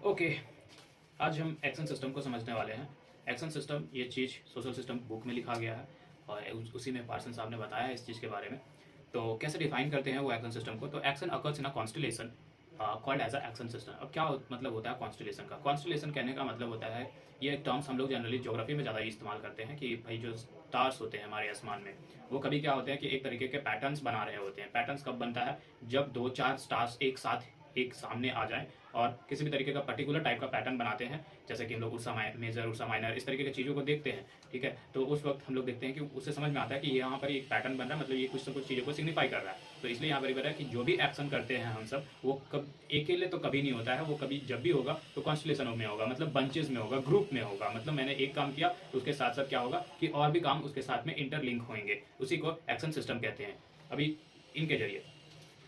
Okay, आज हम action system को समझने वाले हैं। एक्शन सिस्टम ये चीज़ सोशल सिस्टम बुक में लिखा गया है और उसी में पार्सन साहब ने बताया है इस चीज़ के बारे में। तो कैसे डिफाइन करते हैं वो एक्शन सिस्टम को? तो action occurs in a constellation called as a action system. अब क्या मतलब होता है कॉन्स्टलेशन का? कॉन्स्टलेशन कहने का मतलब होता है, ये टर्म्स हम लोग जनरली ज्योग्राफी में ज़्यादा इस्तेमाल करते हैं कि भाई जो स्टार्स होते हैं हमारे आसमान में, वो कभी क्या होते हैं कि एक तरीके के पैटर्न्स बना रहे होते हैं। पैटर्न्स कब बनता है? जब दो चार स्टार्स एक साथ एक सामने आ जाएं और किसी भी तरीके का पर्टिकुलर टाइप का पैटर्न बनाते हैं, जैसे कि हम लोग उर्सा मेजर, उर्सा माइनर, इस तरीके की चीज़ों को देखते हैं। ठीक है, तो उस वक्त हम लोग देखते हैं कि उससे समझ में आता है कि यहाँ पर एक पैटर्न बन रहा है, मतलब ये कुछ ना कुछ चीज़ों को सिग्निफाई कर रहा है। तो इसलिए यहाँ पर है कि जो भी एक्शन करते हैं हम सब, वो कब अकेले तो कभी नहीं होता है, वो कभी जब भी होगा तो कॉन्स्टलेशन में होगा, मतलब बंचेस में होगा, ग्रुप में होगा। मतलब मैंने एक काम किया तो उसके साथ साथ क्या होगा कि और भी काम उसके साथ में इंटरलिंक होंगे, उसी को एक्शन सिस्टम कहते हैं। अभी इनके जरिए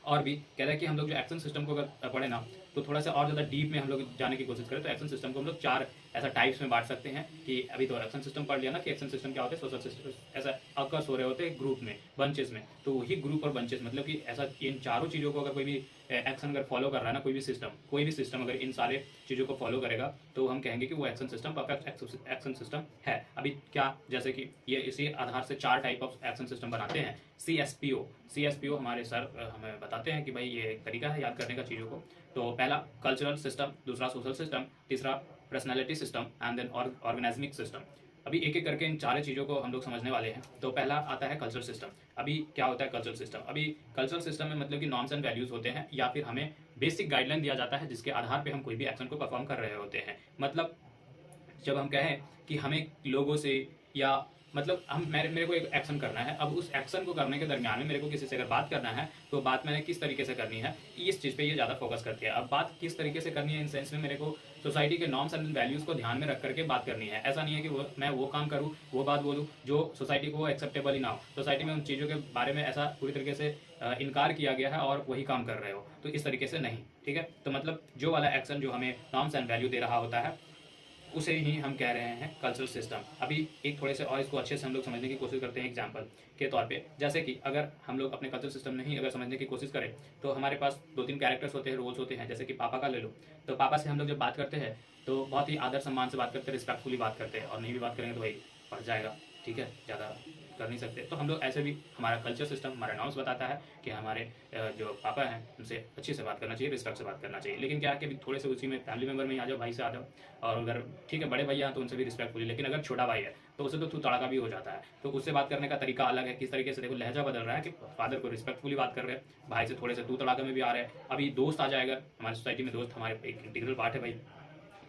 और भी कह रहा है कि हम लोग जो एक्शन सिस्टम को अगर पढ़े ना, तो थोड़ा सा और ज़्यादा डीप में हम लोग जाने की कोशिश करें तो एक्शन सिस्टम को हम लोग चार ऐसा टाइप्स में बांट सकते हैं। कि अभी तो एक्शन सिस्टम पढ़ लिया ना कि एक्शन सिस्टम क्या होते हैं, सोशल सिस्टम ऐसा अकर्स हो रहे होते हैं ग्रुप में, बंचेस में। तो वही ग्रुप और बंचेस, मतलब कि ऐसा इन चारों चीज़ों को अगर कोई भी एक्शन अगर फॉलो कर रहा है ना, कोई भी सिस्टम अगर इन सारे चीज़ों को फॉलो करेगा तो हम कहेंगे कि वो action system perfect action system है। अभी क्या, जैसे कि ये इसी आधार से चार टाइप ऑफ एक्शन सिस्टम बनाते हैं। सी एस पी ओ हमारे सर हमें बताते हैं कि भाई ये एक तरीका है याद करने का चीज़ों को। तो पहला कल्चरल सिस्टम, दूसरा सोशल सिस्टम, तीसरा personality system and then organismic system. अभी एक एक करके इन चारों चीज़ों को हम लोग समझने वाले हैं। तो पहला आता है कल्चरल सिस्टम। अभी क्या होता है कल्चरल सिस्टम? अभी कल्चरल सिस्टम में मतलब कि नॉर्म्स एंड वैल्यूज होते हैं, या फिर हमें बेसिक गाइडलाइन दिया जाता है जिसके आधार पर हम कोई भी एक्शन को परफॉर्म कर रहे होते हैं। मतलब जब हम कहें कि हमें लोगों से, या मतलब हम मेरे को एक एक्शन करना है, अब उस एक्शन को करने के दरमियान में मेरे को किसी से अगर बात करना है तो बात मैंने किस तरीके से करनी है, इस चीज़ पे ये ज़्यादा फोकस करती है। अब बात किस तरीके से करनी है इन सेंस में मेरे को सोसाइटी के नॉर्म्स एंड वैल्यूज़ को ध्यान में रख करके बात करनी है। ऐसा नहीं है कि मैं वो काम करूँ, वो बात बोलूँ जो सोसाइटी को एक्सेप्टेबल ही ना हो। सोसाइटी में उन चीज़ों के बारे में ऐसा पूरी तरीके से इनकार किया गया है और वही काम कर रहे हो, तो इस तरीके से नहीं। ठीक है, तो मतलब जो वाला एक्शन जो हमें नॉर्म्स एंड वैल्यू दे रहा होता है उसे ही हम कह रहे हैं कल्चरल सिस्टम। अभी एक थोड़े से और इसको अच्छे से हम लोग समझने की कोशिश करते हैं एग्जाम्पल के तौर पे। जैसे कि अगर हम लोग अपने कल्चरल सिस्टम नहीं अगर समझने की कोशिश करें तो हमारे पास दो तीन कैरेक्टर्स होते हैं, रोल्स होते हैं। जैसे कि पापा का ले लो, तो पापा से हम लोग जब बात करते हैं तो बहुत ही आदर सम्मान से बात करते हैं, रिस्पेक्टफुली बात करते हैं, और नहीं भी बात करेंगे तो भाई पड़ जाएगा, ठीक है, ज़्यादा कर नहीं सकते। तो हम लोग ऐसे भी, हमारा कल्चर सिस्टम, हमारा नॉर्म्स बताता है कि हमारे जो पापा हैं उनसे अच्छे से बात करना चाहिए, रिस्पेक्ट से बात करना चाहिए। लेकिन क्या है कि थोड़े से उसी में फैमिली मेंबर में ही आ जाओ, भाई से आ जाओ, और अगर ठीक है बड़े भैया हैं तो उनसे भी रिस्पेक्टफुली, लेकिन अगर छोटा भाई है तो उसे तो तू तड़ाका भी हो जाता है। तो उससे बात करने का तरीका अलग है। किस तरीके से देखो लहजा बदल रहा है कि फादर को रिस्पेक्टफुली बात कर रहे हैं, भाई से थोड़े से तू तड़ाका में भी आ रहे हैं। अभी दोस्त आ जाएगा, हमारी सोसाइटी में दोस्त हमारे एक इंटीग्रल पार्ट है भाई,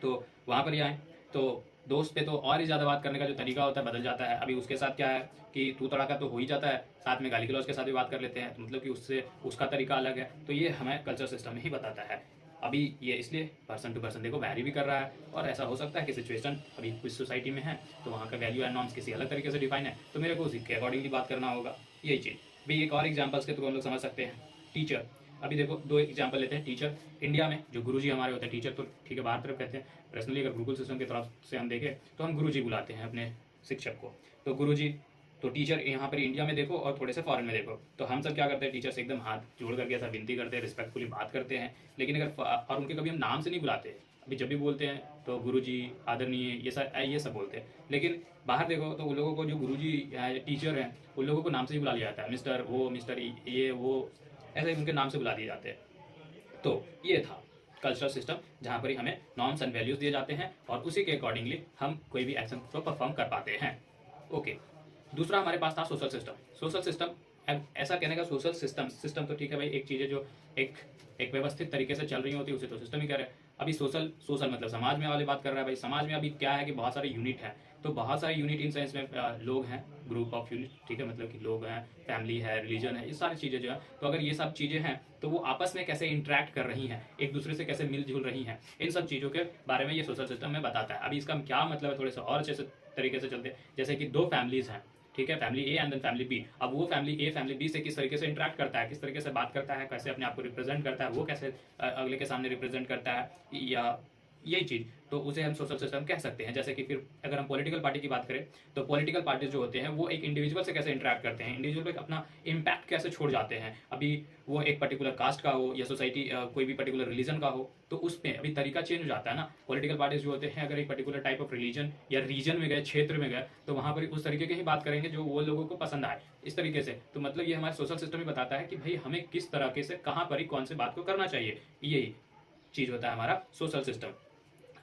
तो वहाँ पर ही आए तो दोस्त पे तो और ही ज़्यादा बात करने का जो तरीका होता है बदल जाता है। अभी उसके साथ क्या है कि तू तड़ाका तो हो ही जाता है, साथ में गाली गलौज के साथ भी बात कर लेते हैं, तो मतलब कि उससे उसका तरीका अलग है। तो ये हमें कल्चर सिस्टम ही बताता है। अभी ये इसलिए पर्सन टू पर्सन देखो वैरी भी कर रहा है, और ऐसा हो सकता है कि सिचुएशन अभी कुछ सोसाइटी में है तो वहाँ का वैल्यू एंड नॉर्म्स किसी अलग तरीके से डिफाइन है, तो मेरे को उसी के अकॉर्डिंगली बात करना होगा। यही चीज़ भी एक और एग्जाम्पल्स के थ्रू हम लोग समझ सकते हैं। टीचर, अभी देखो दो एग्जाम्पल लेते हैं। टीचर, इंडिया में जो गुरुजी हमारे होते हैं, टीचर तो ठीक है बाहर तरफ कहते हैं, पर्सनली अगर गुरुकुल सिस्टम की तरफ से हम देखें तो हम गुरुजी बुलाते हैं अपने शिक्षक को। तो गुरुजी, तो टीचर यहाँ पर इंडिया में देखो और थोड़े से फॉरेन में देखो, तो हम सब क्या करते हैं, टीचर से एकदम हाथ जोड़ करके ऐसा विनती करते हैं, रिस्पेक्टफुली बात करते हैं। लेकिन अगर और उनके कभी हम नाम से नहीं बुलाते। अभी जब भी बोलते हैं तो गुरुजी, आदरणीय, ये सब बोलते हैं। लेकिन बाहर देखो तो उन लोगों को जो गुरुजी टीचर हैं उन लोगों को नाम से ही बुला लिया जाता है, मिस्टर वो, मिस्टर ये वो, ऐसे ही उनके नाम से बुला दिए जाते हैं। तो ये था कल्चरल सिस्टम, जहाँ पर ही हमें नॉर्म्स एंड वैल्यूज दिए जाते हैं और उसी के अकॉर्डिंगली हम कोई भी एक्शन को परफॉर्म कर पाते हैं। ओके, दूसरा हमारे पास था सोशल सिस्टम। सोशल सिस्टम, ऐसा कहने का सोशल सिस्टम तो ठीक है भाई, एक चीज़ है जो एक एक व्यवस्थित तरीके से चल रही होती है उसे तो सिस्टम ही कह रहे हैं। अभी सोशल सोशल मतलब समाज में वाली बात कर रहा है भाई। समाज में अभी क्या है कि बहुत सारे यूनिट हैं, तो बहुत सारे यूनिट इन सेंस में लोग हैं, ग्रुप ऑफ यूनिट, ठीक है, मतलब कि लोग हैं, फैमिली है, रिलीजन है, ये सारी चीज़ें जो है, तो अगर ये सब चीज़ें हैं तो वो आपस में कैसे इंटरेक्ट कर रही हैं, एक दूसरे से कैसे मिलजुल रही हैं, इन सब चीज़ों के बारे में ये सोशल सिस्टम में बताता है। अभी इसका क्या मतलब है, थोड़े से और अच्छे से तरीके से चलते हैं। जैसे कि दो फैमिलीज हैं, ठीक है, family A and then family B. अब वो फैमिली ए फैमिली बी से किस तरीके से इंटरेक्ट करता है, किस तरीके से बात करता है, कैसे अपने आप को रिप्रेजेंट करता है, वो कैसे अगले के सामने रिप्रेजेंट करता है, या यही चीज़, तो उसे हम सोशल सिस्टम कह सकते हैं। जैसे कि फिर अगर हम पॉलिटिकल पार्टी की बात करें, तो पॉलिटिकल पार्टी जो होते हैं वो एक इंडिविजुअल से कैसे इंटरेक्ट करते हैं, इंडिविजुअल पे अपना इम्पैक्ट कैसे छोड़ जाते हैं। अभी वो एक पर्टिकुलर कास्ट का हो या सोसाइटी कोई भी पर्टिकुलर रिलीजन का हो, तो उसमें अभी तरीका चेंज हो जाता है ना। पॉलिटिकल पार्टीज जो होते हैं अगर एक पर्टिकुलर टाइप ऑफ रिलीजन या रीजन में गए, क्षेत्र में गए, तो वहां पर उस तरीके की ही बात करेंगे जो वो लोगों को पसंद आए, इस तरीके से। तो मतलब ये हमारे सोशल सिस्टम ही बताता है कि भाई हमें किस तरह से कहाँ पर ही कौन सी बात को करना चाहिए, यही चीज होता है हमारा social system.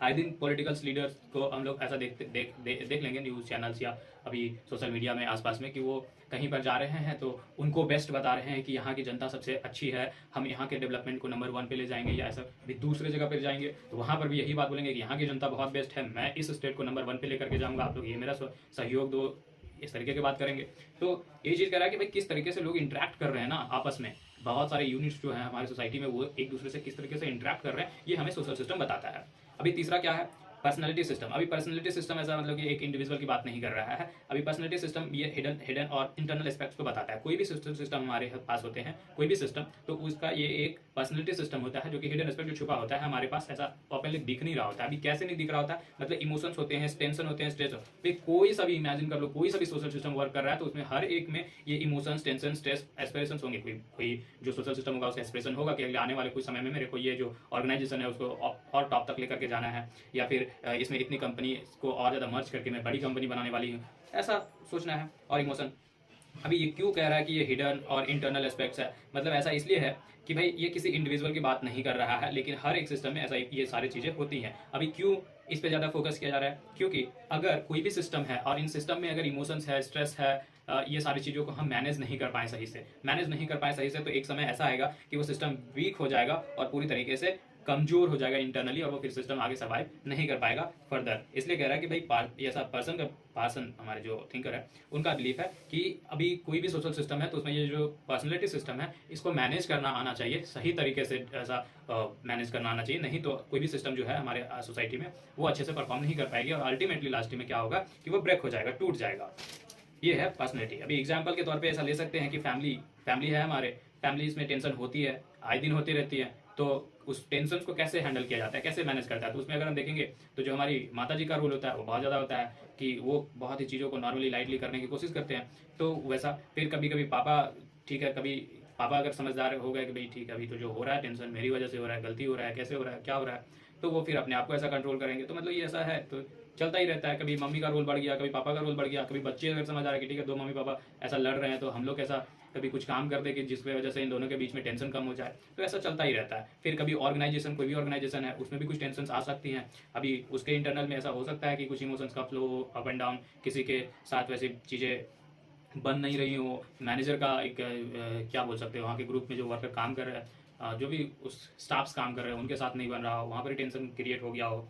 I think political leaders को हम लोग ऐसा देख लेंगे न्यूज़ चैनल्स या अभी सोशल मीडिया में आसपास में कि वो कहीं पर जा रहे हैं तो उनको बेस्ट बता रहे हैं कि यहाँ की जनता सबसे अच्छी है, हम यहाँ के डेवलपमेंट को नंबर 1 पे ले जाएंगे, या ऐसा भी दूसरे जगह पर जाएंगे तो वहाँ पर भी यही बात बोलेंगे कि यहाँ की जनता बहुत बेस्ट है, मैं इस स्टेट को नंबर 1 पे लेकर के जाऊँगा, आप लोग ये मेरा सहयोग दो, इस तरीके की बात करेंगे। तो ये चीज़ कह रहा है कि भाई किस तरीके से लोग इंटरेक्ट कर रहे हैं ना आपस में, बहुत सारे यूनिट्स जो हैं हमारी सोसाइटी में वो एक दूसरे से किस तरीके से इंटरेक्ट कर रहे हैं, ये हमें सोशल सिस्टम बताता है। अभी तीसरा क्या है, पर्सनैलिटी सिस्टम। अभी पर्सनैलिटी सिस्टम ऐसा मतलब कि एक इंडिविजुअल की बात नहीं कर रहा है। अभी पर्सनैलिटी सिस्टम ये हिडन और इंटरनल एस्पेक्ट्स को बताता है। कोई भी सिस्टम हमारे पास होते हैं, कोई भी सिस्टम, तो उसका ये एक पर्सनैलिटी सिस्टम होता है जो कि हिडन एस्पेक्ट जो छुपा होता है हमारे पास, ऐसा ओपनली दिख नहीं रहा होता है। अभी कैसे नहीं दिख रहा होता है, मतलब इमोशंस होते हैं, टेंशन होते हैं, स्ट्रेस होते हैं, कोई सा भी इमेजिन कर लो, कोई सा भी सोशल सिस्टम वर्क कर रहा है तो उसमें हर एक में ये इमोशंस, टेंशन, स्ट्रेस, एस्पिरेशन होंगे। कोई जो सोशल सिस्टम होगा उसका एक्सप्रेशन होगा कि आने वाले कुछ समय में मेरे को ये जो ऑर्गेनाइजेशन है उसको और टॉप तक लेकर के जाना है, या फिर इसमें इतनी कंपनी को और ज़्यादा मर्ज करके मैं बड़ी कंपनी बनाने वाली हूँ, ऐसा सोचना है। और इमोशन, अभी ये क्यों कह रहा है कि ये हिडन और इंटरनल एस्पेक्ट्स है, मतलब ऐसा इसलिए है कि भाई ये किसी इंडिविजुअल की बात नहीं कर रहा है, लेकिन हर एक सिस्टम में ऐसा ये सारी चीज़ें होती हैं। अभी क्यों इस पे ज़्यादा फोकस किया जा रहा है, क्योंकि अगर कोई भी सिस्टम है और इन सिस्टम में अगर इमोशंस है, स्ट्रेस है, ये सारी चीज़ों को हम मैनेज नहीं कर पाए सही से, तो एक समय ऐसा आएगा कि वो सिस्टम वीक हो जाएगा और पूरी तरीके से कमजोर हो जाएगा इंटरनली, और वो फिर सिस्टम आगे सर्वाइव नहीं कर पाएगा फर्दर। इसलिए कह रहा है कि भाई ऐसा पर्सन हमारे जो थिंकर है उनका बिलीफ है कि अभी कोई भी सोशल सिस्टम है तो उसमें ये जो पर्सनैलिटी सिस्टम है इसको मैनेज करना आना चाहिए, सही तरीके से ऐसा मैनेज करना आना चाहिए, नहीं तो कोई भी सिस्टम जो है हमारे सोसाइटी में वो अच्छे से परफॉर्म नहीं कर पाएगी और अल्टीमेटली लास्ट में क्या होगा कि वो ब्रेक हो जाएगा, टूट जाएगा। ये है पर्सनैलिटी। अभी एग्जाम्पल के तौर पे ऐसा ले सकते हैं कि फैमिली है हमारे, फैमिलीज में टेंशन होती है, आए दिन होती रहती है, तो उस टेंशन को कैसे हैंडल किया जाता है, कैसे मैनेज करता है, तो उसमें अगर हम देखेंगे तो जो हमारी माता जी का रोल होता है वो बहुत ज़्यादा होता है कि वो बहुत ही चीज़ों को नॉर्मली लाइटली करने की कोशिश करते हैं। तो वैसा फिर कभी कभी पापा, ठीक है, कभी पापा अगर समझदार हो गए कि भाई ठीक है अभी तो जो हो रहा है टेंशन मेरी वजह से हो रहा है, गलती हो रहा है, कैसे हो रहा है, क्या हो रहा है, तो वो फिर अपने आप को ऐसा कंट्रोल करेंगे। तो मतलब ये ऐसा है, तो चलता ही रहता है, कभी मम्मी का रोल बढ़ गया, कभी पापा का रोल बढ़ गया, कभी बच्चे अगर समझ आ रहा है कि ठीक है दो मम्मी पापा ऐसा लड़ रहे हैं तो हम लोग ऐसा कभी कुछ काम कर दे कि जिसकी वजह से इन दोनों के बीच में टेंशन कम हो जाए, तो ऐसा चलता ही रहता है। फिर कभी ऑर्गेनाइजेशन, कोई भी ऑर्गेनाइजेशन है उसमें भी कुछ टेंशन आ सकती हैं, अभी उसके इंटरनल में ऐसा हो सकता है कि कुछ इमोशंस का फ्लो अप एंड डाउन, किसी के साथ वैसी चीज़ें बन नहीं रही हो, मैनेजर का एक क्या बोल सकते हो, वहाँ के ग्रुप में जो वर्कर काम कर रहे हैं, जो भी उस स्टाफ्स काम कर रहे हैं उनके साथ नहीं बन रहा हो, वहाँ पर ही टेंशन क्रिएट हो गया हो,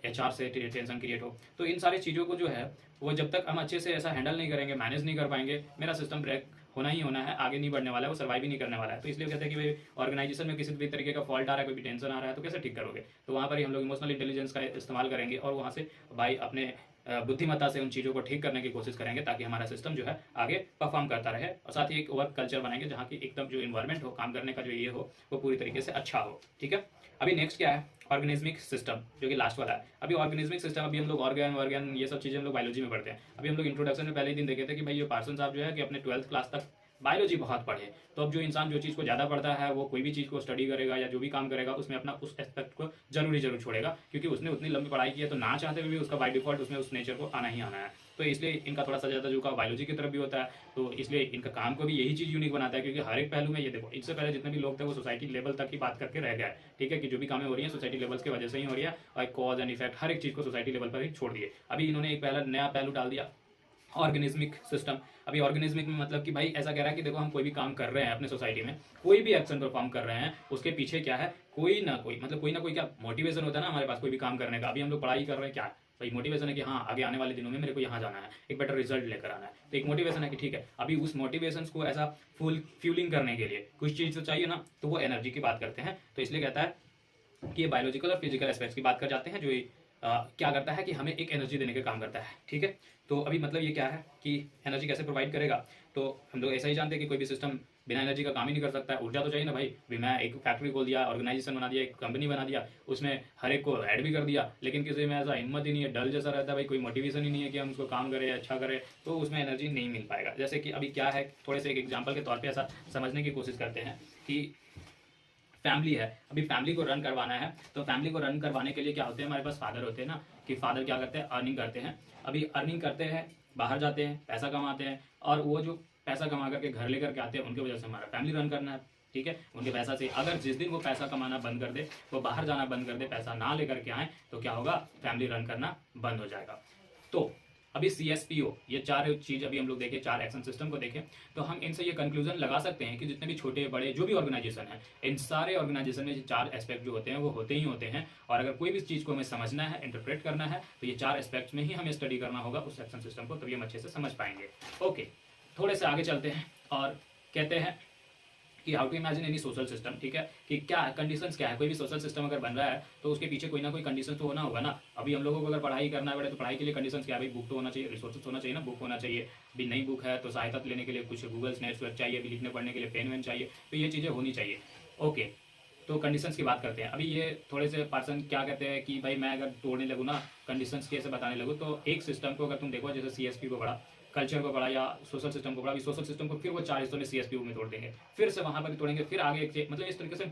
HR से टेंशन क्रिएट हो, तो इन सारी चीज़ों को जो है वो जब तक हम अच्छे से ऐसा हैंडल नहीं करेंगे, मैनेज नहीं कर पाएंगे, मेरा सिस्टम ब्रेक होना ही होना है, आगे नहीं बढ़ने वाला है, वो सर्वाइव ही नहीं करने वाला है। तो इसलिए कहते हैं कि भाई ऑर्गेनाइजेशन में किसी भी तरीके का फॉल्ट आ रहा है, कोई भी टेंशन आ रहा है तो कैसे ठीक करोगे, तो वहाँ पर ही हम लोग इमोशनल इंटेलिजेंस का इस्तेमाल करेंगे और वहाँ से भाई अपने बुद्धिमत्ता से उन चीज़ों को ठीक करने की कोशिश करेंगे ताकि हमारा सिस्टम जो है आगे परफॉर्म करता रहे, और साथ ही एक वर्क कल्चर बनाएंगे जहाँ की एकदम जो इन्वायरमेंट हो, काम करने का जो ये हो वो पूरी तरीके से अच्छा हो। ठीक है, अभी नेक्स्ट क्या है, ऑर्गेनिज्मिक सिस्टम, जो कि लास्ट वाला है। अभी ऑर्गेनिज्मिक सिस्टम, अभी हम लोग ऑर्गन ये सब चीज़ें हम लोग बायोलॉजी में पढ़ते हैं। अभी हम लोग इंट्रोडक्शन में पहले ही दिन देखे थे कि भाई ये पार्सन साहब जो है कि अपने 12th क्लास तक बायोलॉजी बहुत पढ़े, तो अब जो इंसान जो चीज़ को ज़्यादा पढ़ता है वो कोई भी चीज़ को स्टडी करेगा या जो भी काम करेगा उसमें अपना उस एस्पेक्ट को जरूर छोड़ेगा, क्योंकि उसने उतनी लंबी पढ़ाई की है, तो ना चाहते हुए भी उसका बाय डिफॉल्ट उसमें उस नेचर को आना ही आना है। तो इसलिए इनका थोड़ा सा ज़्यादा झुकाव बायोलॉजी की तरफ भी होता है, तो इसलिए इनका काम को भी यही चीज़ यूनिक बनाता है, क्योंकि हर एक पहलू में ये देखो, इससे पहले जितने भी लोग थे वो सोसाइटी लेवल तक ही बात करके रह गए, ठीक है, कि जो भी कामें हो रही हैं सोसाइटी लेवल्स की वजह से ही हो रही है, और कॉज एंड इफेक्ट हर एक चीज़ को सोसाइटी लेवल पर ही छोड़ दिए। अभी इन्होंने एक पहला नया पहलू डाल दिया, ऑर्गेनिज्मिक सिस्टम। अभी ऑर्गेनिज्मिक में मतलब कि भाई ऐसा कह रहा है कि देखो हम कोई भी काम कर रहे हैं अपने सोसाइटी में, कोई भी एक्शन परफॉर्म कर रहे हैं, उसके पीछे क्या है, कोई ना कोई क्या मोटिवेशन होता है ना हमारे पास कोई भी काम करने का। अभी हम लोग पढ़ाई कर रहे हैं, क्या भाई मोटिवेशन है कि हाँ आगे आने वाले दिनों में मेरे को यहाँ जाना है, एक बेटर रिजल्ट लेकर आना है, तो एक मोटिवेशन है कि ठीक है। अभी उस मोटिवेशन को ऐसा फ्यूलिंग करने के लिए कुछ चीज़ तो चाहिए ना, तो वो एनर्जी की बात करते हैं। तो इसलिए कहता है कि ये बायोलॉजिकल और फिजिकल एस्पेक्ट्स की बात कर जाते हैं, जो क्या करता है कि हमें एक एनर्जी देने का काम करता है। ठीक है, तो अभी मतलब ये क्या है कि एनर्जी कैसे प्रोवाइड करेगा, तो हम लोग ऐसा ही जानते हैं कि कोई भी सिस्टम बिना एनर्जी का काम ही नहीं कर सकता है। ऊर्जा तो चाहिए ना भाई। भी मैं एक फैक्ट्री खोल दिया, ऑर्गेनाइजेशन बना दिया, एक कंपनी बना दिया, उसमें हर एक को ऐड भी कर दिया, लेकिन किसी में ऐसा हिम्मत ही नहीं है, डल जैसा रहता है भाई, कोई मोटिवेशन ही नहीं है कि हम उसको काम करें, अच्छा करें, तो उसमें एनर्जी नहीं मिल पाएगा। जैसे कि अभी क्या है, थोड़े से एक एग्जाम्पल के तौर पर ऐसा समझने की कोशिश करते हैं कि फैमिली है। अभी फैमिली को रन करवाना है, तो फैमिली को रन करवाने के लिए क्या होते हैं, हमारे पास फादर होते हैं ना, कि फादर क्या करते हैं, अर्निंग करते हैं। अभी अर्निंग करते हैं, बाहर जाते हैं, पैसा कमाते हैं, और वो जो पैसा कमा करके घर लेकर के आते हैं, उनकी वजह से हमारा फैमिली रन करना है। ठीक है, उनके पैसा से अगर जिस दिन वो पैसा कमाना बंद कर दे, वो बाहर जाना बंद कर दे, पैसा ना लेकर के आए, तो क्या होगा, फैमिली रन करना बंद हो जाएगा। तो अभी CSPO, ये 4 चीज अभी हम लोग देखें, 4 एक्शन सिस्टम को देखें, तो हम इनसे ये कंक्लूजन लगा सकते हैं कि जितने भी छोटे बड़े जो भी ऑर्गेनाइजेशन है, इन सारे ऑर्गेनाइजेशन में 4 एस्पेक्ट जो होते हैं वो होते ही होते हैं। और अगर कोई भी चीज को हमें समझना है, इंटरप्रेट करना है, तो ये 4 एस्पेक्ट्स में ही हमें स्टडी करना होगा उस एक्शन सिस्टम को, तभी हम अच्छे से समझ पाएंगे। ओके, थोड़े से आगे चलते हैं और कहते हैं कि how to imagine any social system. ठीक है, कि क्या कंडीशंस क्या है, कोई भी सोशल सिस्टम अगर बन रहा है तो उसके पीछे कोई ना कोई कंडीशन तो होना होगा ना। अभी हम लोगों को अगर पढ़ाई करना है तो पढ़ाई के लिए कंडीशंस क्या है भाई, बुक तो होना चाहिए, रिसोर्सेस होना चाहिए ना, बुक होना चाहिए। अभी नई बुक है तो सहायता लेने के लिए कुछ गूगल नेट चाहिए, अभी लिखने पढ़ने के लिए पेन वेन चाहिए, तो ये चीज़ें होनी चाहिए। ओके, तो कंडीशंस की बात करते हैं। अभी ये थोड़े से पर्सन क्या कहते हैं कि भाई मैं अगर तोड़ने लगूँ ना, कंडीशंस कैसे बताने लगूँ, तो एक सिस्टम को अगर तुम देखो, जैसे CSP को पढ़ा, कल्चर को पढ़ा, या सोशल सिस्टम को पढ़ा, अभी सोशल सिस्टम को फिर वो 4 हिस्सों में CSPO में तोड़ देंगे, फिर से वहां पर भी तोड़ेंगे, फिर आगे एक मतलब इस तरीके से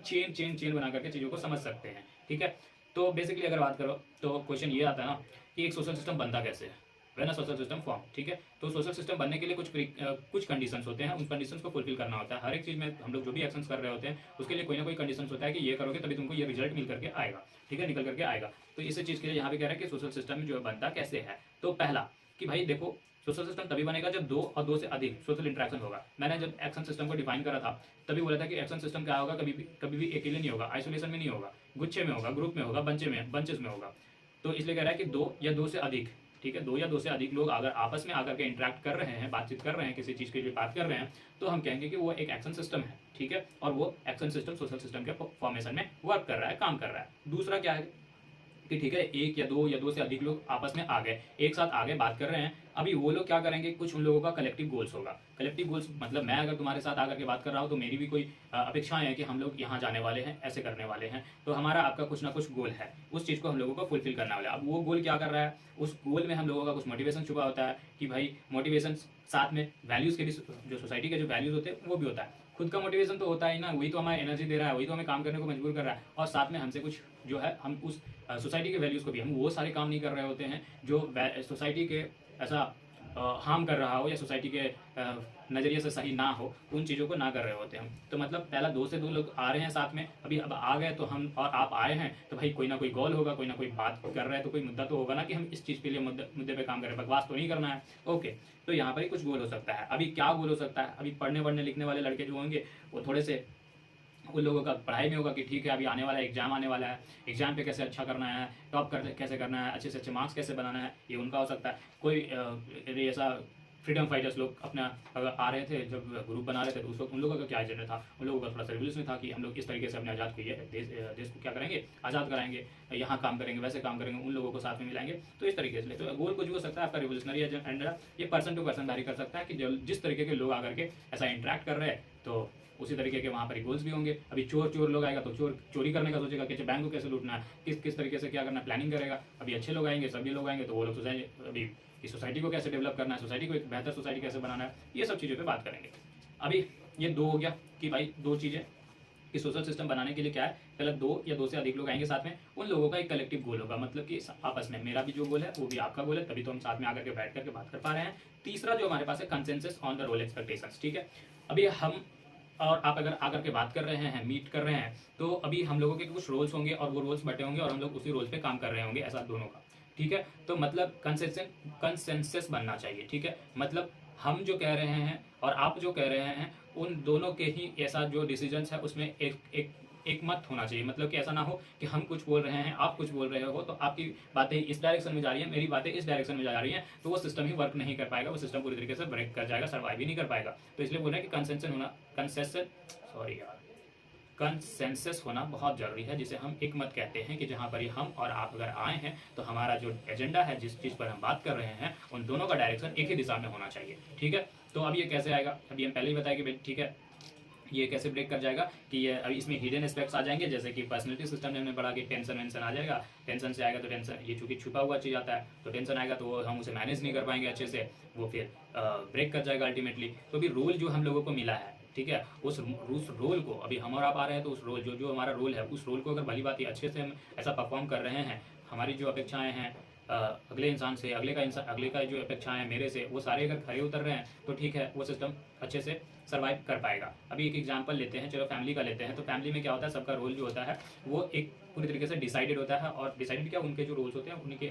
चेन बना करके चीज़ों को समझ सकते हैं। ठीक है, तो बेसिकली अगर बात करो तो क्वेश्चन ये आता है ना कि एक सोशल सिस्टम बनता कैसे है, वह ना सोशल सिस्टम फॉर्म। ठीक है, तो सोशल सिस्टम बनने के लिए कुछ कंडीशंस होते हैं, उन कंडीशंस को फुलफिल करना होता है। हर एक चीज़ में हम लोग जो भी एक्शंस कर रहे होते हैं, उसके लिए कोई ना कोई कंडीशंस होता है कि ये करोगे तभी तुमको ये रिजल्ट मिल करके आएगा। ठीक है, निकल करके आएगा। तो इस चीज़ के लिए यहाँ पे कह रहे हैं कि सोशल सिस्टम जो बनता कैसे है। तो पहला कि भाई देखो, सोशल सिस्टम तभी बनेगा जब 2 और 2 से अधिक सोशल इंटरेक्शन होगा। मैंने जब एक्शन सिस्टम को डिफाइन करा था तभी बोला था कि एक्शन सिस्टम क्या होगा, कभी भी अकेले नहीं होगा, आइसोलेशन में नहीं होगा, गुच्छे में होगा, ग्रुप में होगा, बंचेस में होगा। तो इसलिए कह रहा है कि 2 या 2 से अधिक, ठीक है, 2 या 2 से अधिक लोग अगर आपस में आकर के इंटरेक्ट कर रहे हैं, बातचीत कर रहे हैं, किसी चीज़ के लिए बात कर रहे हैं, तो हम कहेंगे कि वो एक एक्शन सिस्टम है। ठीक है, और वो एक्शन सिस्टम सोशल सिस्टम के फॉर्मेशन में वर्क कर रहा है, काम कर रहा है। दूसरा क्या है कि ठीक है, 1 या 2 से अधिक लोग आपस में आ गए, एक साथ आगे बात कर रहे हैं। अभी वो लोग क्या करेंगे, कुछ उन लोगों का कलेक्टिव गोल्स होगा। कलेक्टिव गोल्स मतलब मैं अगर तुम्हारे साथ आकर के बात कर रहा हूँ तो मेरी भी कोई अपेक्षाएं हैं कि हम लोग यहाँ जाने वाले हैं, ऐसे करने वाले हैं, तो हमारा आपका कुछ ना कुछ गोल है, उस चीज़ को हम लोगों को फुलफिल करना वाला है। अब वो गोल क्या कर रहा है, उस गोल में हम लोगों का कुछ मोटिवेशन छुपा होता है कि भाई मोटिवेशन साथ में वैल्यूज़ के भी, जो सोसाइटी के जो वैल्यूज़ होते हैं वो भी होता है। खुद का मोटिवेशन तो होता ही ना, वही तो हमें एनर्जी दे रहा है, वही तो हमें काम करने को मजबूर कर रहा है, और साथ में हमसे कुछ जो है, हम उस सोसाइटी के वैल्यूज़ को भी, हम वो सारे काम नहीं कर रहे होते हैं जो सोसाइटी के ऐसा हार्म कर रहा हो या सोसाइटी के नज़रिए से सही ना हो, उन चीज़ों को ना कर रहे होते हैं हम। तो मतलब पहला 2 से 2 लोग आ रहे हैं साथ में, अभी अब आ गए तो हम और आप आए हैं, तो भाई कोई ना कोई गोल होगा, कोई ना कोई बात कर रहे हैं, तो कोई मुद्दा तो होगा ना कि हम इस चीज़ के लिए मुद्दे पे काम करें, बकवास तो नहीं करना है। ओके, तो यहाँ पर ही कुछ गोल हो सकता है। अभी क्या गोल हो सकता है, अभी पढ़ने लिखने वाले लड़के जो होंगे वो थोड़े से उन लोगों का पढ़ाई में होगा कि ठीक है अभी आने वाला एग्जाम आने वाला है, एग्जाम पे कैसे अच्छा करना है, कैसे करना है, अच्छे से अच्छे मार्क्स कैसे बनाना है, ये उनका हो सकता है। कोई ऐसा फ्रीडम फाइटर्स लोग अपना अगर आ रहे थे, जब ग्रुप बना रहे थे, तो उस वक्त उन लोगों का क्या एजेंडा था, उन लोगों का थोड़ा सा रिवोल्यूशन था कि हम लोग इस तरीके से अपने आज़ाद को देश को क्या करेंगे, आज़ाद कराएंगे, यहाँ काम करेंगे, वैसे काम करेंगे, उन लोगों को साथ में मिलाएंगे। तो इस तरीके से तो गोल कुछ भी हो सकता है आपका रिवोल्यूशनरी एजेंडा, ये पर्सन टू पर्सन वैरी कर सकता है कि जिस तरीके के लोग आकर के ऐसा इंटरेक्ट कर रहे हैं, तो उसी तरीके के वहाँ पर गोल्स भी होंगे। अभी चोर लोग आएगा तो चोरी करने का सोचेगा कि बैंक को कैसे लूटना है, किस तरीके से क्या करना है, प्लानिंग करेगा। अभी अच्छे लोग आएंगे, सभी लोग आएंगे, तो वो लोग सोचेंगे अभी इस सोसाइटी को कैसे डेवलप करना है, सोसाइटी को एक बेहतर सोसाइटी कैसे बनाना है, ये सब चीज़ों पे बात करेंगे। अभी ये 2 हो गया कि भाई 2 चीज़ें कि सोशल सिस्टम बनाने के लिए क्या है, पहले 2 या 2 से अधिक लोग आएंगे साथ में, उन लोगों का एक कलेक्टिव गोल होगा, मतलब कि आपस में मेरा भी जो गोल है वो भी आपका गोल है, तभी तो हम साथ में आकर के बैठ करके बात कर पा रहे हैं। तीसरा जो हमारे पास है, consensus on the role expectations. ठीक है, अभी हम और आप अगर आकर के बात कर रहे हैं, मीट कर रहे हैं, तो अभी हम लोगों के कुछ रोल्स होंगे और वो रोल्स बटे होंगे और हम लोग उसी रोल्स पे काम कर रहे होंगे, ऐसा दोनों का। ठीक है, तो मतलब कंसेंसस बनना चाहिए। ठीक है, मतलब हम जो कह रहे हैं और आप जो कह रहे हैं, उन दोनों के ही ऐसा जो डिसीजंस है उसमें एक मत होना चाहिए। मतलब कि ऐसा ना हो कि हम कुछ बोल रहे हैं, आप कुछ बोल रहे हो, तो आपकी बातें इस डायरेक्शन में जा रही हैं, मेरी बातें इस डायरेक्शन में जा रही हैं, तो वो सिस्टम ही वर्क नहीं कर पाएगा, वो सिस्टम पूरी तरीके से ब्रेक कर जाएगा, सर्वाइव ही नहीं कर पाएगा। तो इसलिए बोल रहे हैं कि कंसेंसस होना बहुत जरूरी है, जिसे हम एक मत कहते हैं, कि जहाँ पर ही हम और आप अगर आए हैं तो हमारा जो एजेंडा है, जिस चीज़ पर हम बात कर रहे हैं, उन दोनों का डायरेक्शन एक ही दिशा में होना चाहिए। ठीक है, तो अब ये कैसे आएगा, अभी हम पहले ही बताया कि भाई ठीक है, ये कैसे ब्रेक कर जाएगा कि ये अभी इसमें हिडन एस्पेक्ट्स आ जाएंगे, जैसे कि पर्सनैलिटी सिस्टम ने हमने पढ़ा कि टेंशन वेंशन आ जाएगा। टेंशन से आएगा तो टेंशन, ये चूंकि छुपा हुआ चीज़ आता है, तो टेंशन आएगा तो हम उसे मैनेज नहीं कर पाएंगे अच्छे से, वो फिर ब्रेक कर जाएगा अल्टीमेटली। तो भी रोल जो हम लोगों को मिला है, ठीक है, उस रोल को अभी हम और आप आ रहे हैं, तो उस रोल जो हमारा रोल है, उस रोल को अगर भली बात अच्छे से हम ऐसा परफॉर्म कर रहे हैं, हमारी जो अपेक्षाएं हैं अगले इंसान से, अगले का जो अपेक्षाएं हैं मेरे से, वो सारे अगर खरे उतर रहे हैं तो ठीक है, वो सिस्टम अच्छे से सर्वाइव कर पाएगा। अभी एक एग्जांपल लेते हैं, चलो फैमिली का लेते हैं। तो फैमिली में क्या होता है, सबका रोल जो होता है वो एक पूरी तरीके से डिसाइडेड होता है, और डिसाइडेड क्या, उनके जो रोल्स होते हैं उनके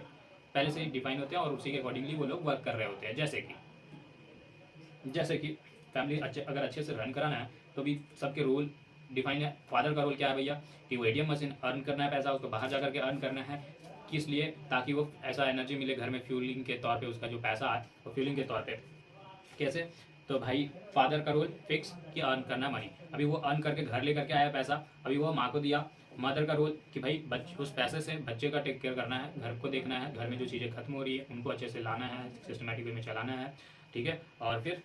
पहले से डिफाइन होते हैं और उसी के अकॉर्डिंगली वो लोग वर्क कर रहे होते हैं। जैसे कि फैमिली अगर अच्छे से रन कराना है तो भी सबके रोल डिफाइन है। फादर का रोल क्या है भैया, कि वो एटीएम मशीन अर्न करना है पैसा, उसको बाहर जा करके अर्न करना है, किस लिए, ताकि वो ऐसा एनर्जी मिले घर में फ्यूलिंग के तौर पे, उसका जो पैसा है वो फ्यूलिंग के तौर पे। कैसे, तो भाई फादर का रोल फिक्स कि अर्न करना मनी, अभी वो अर्न करके घर लेकर के आया पैसा, अभी वो माँ को दिया। मदर का रोल कि भाई उस पैसे से बच्चे का टेक केयर करना है, घर को देखना है, घर में जो चीज़ें खत्म हो रही है उनको अच्छे से लाना है, सिस्टमेटिक वे में चलाना है, ठीक है। और फिर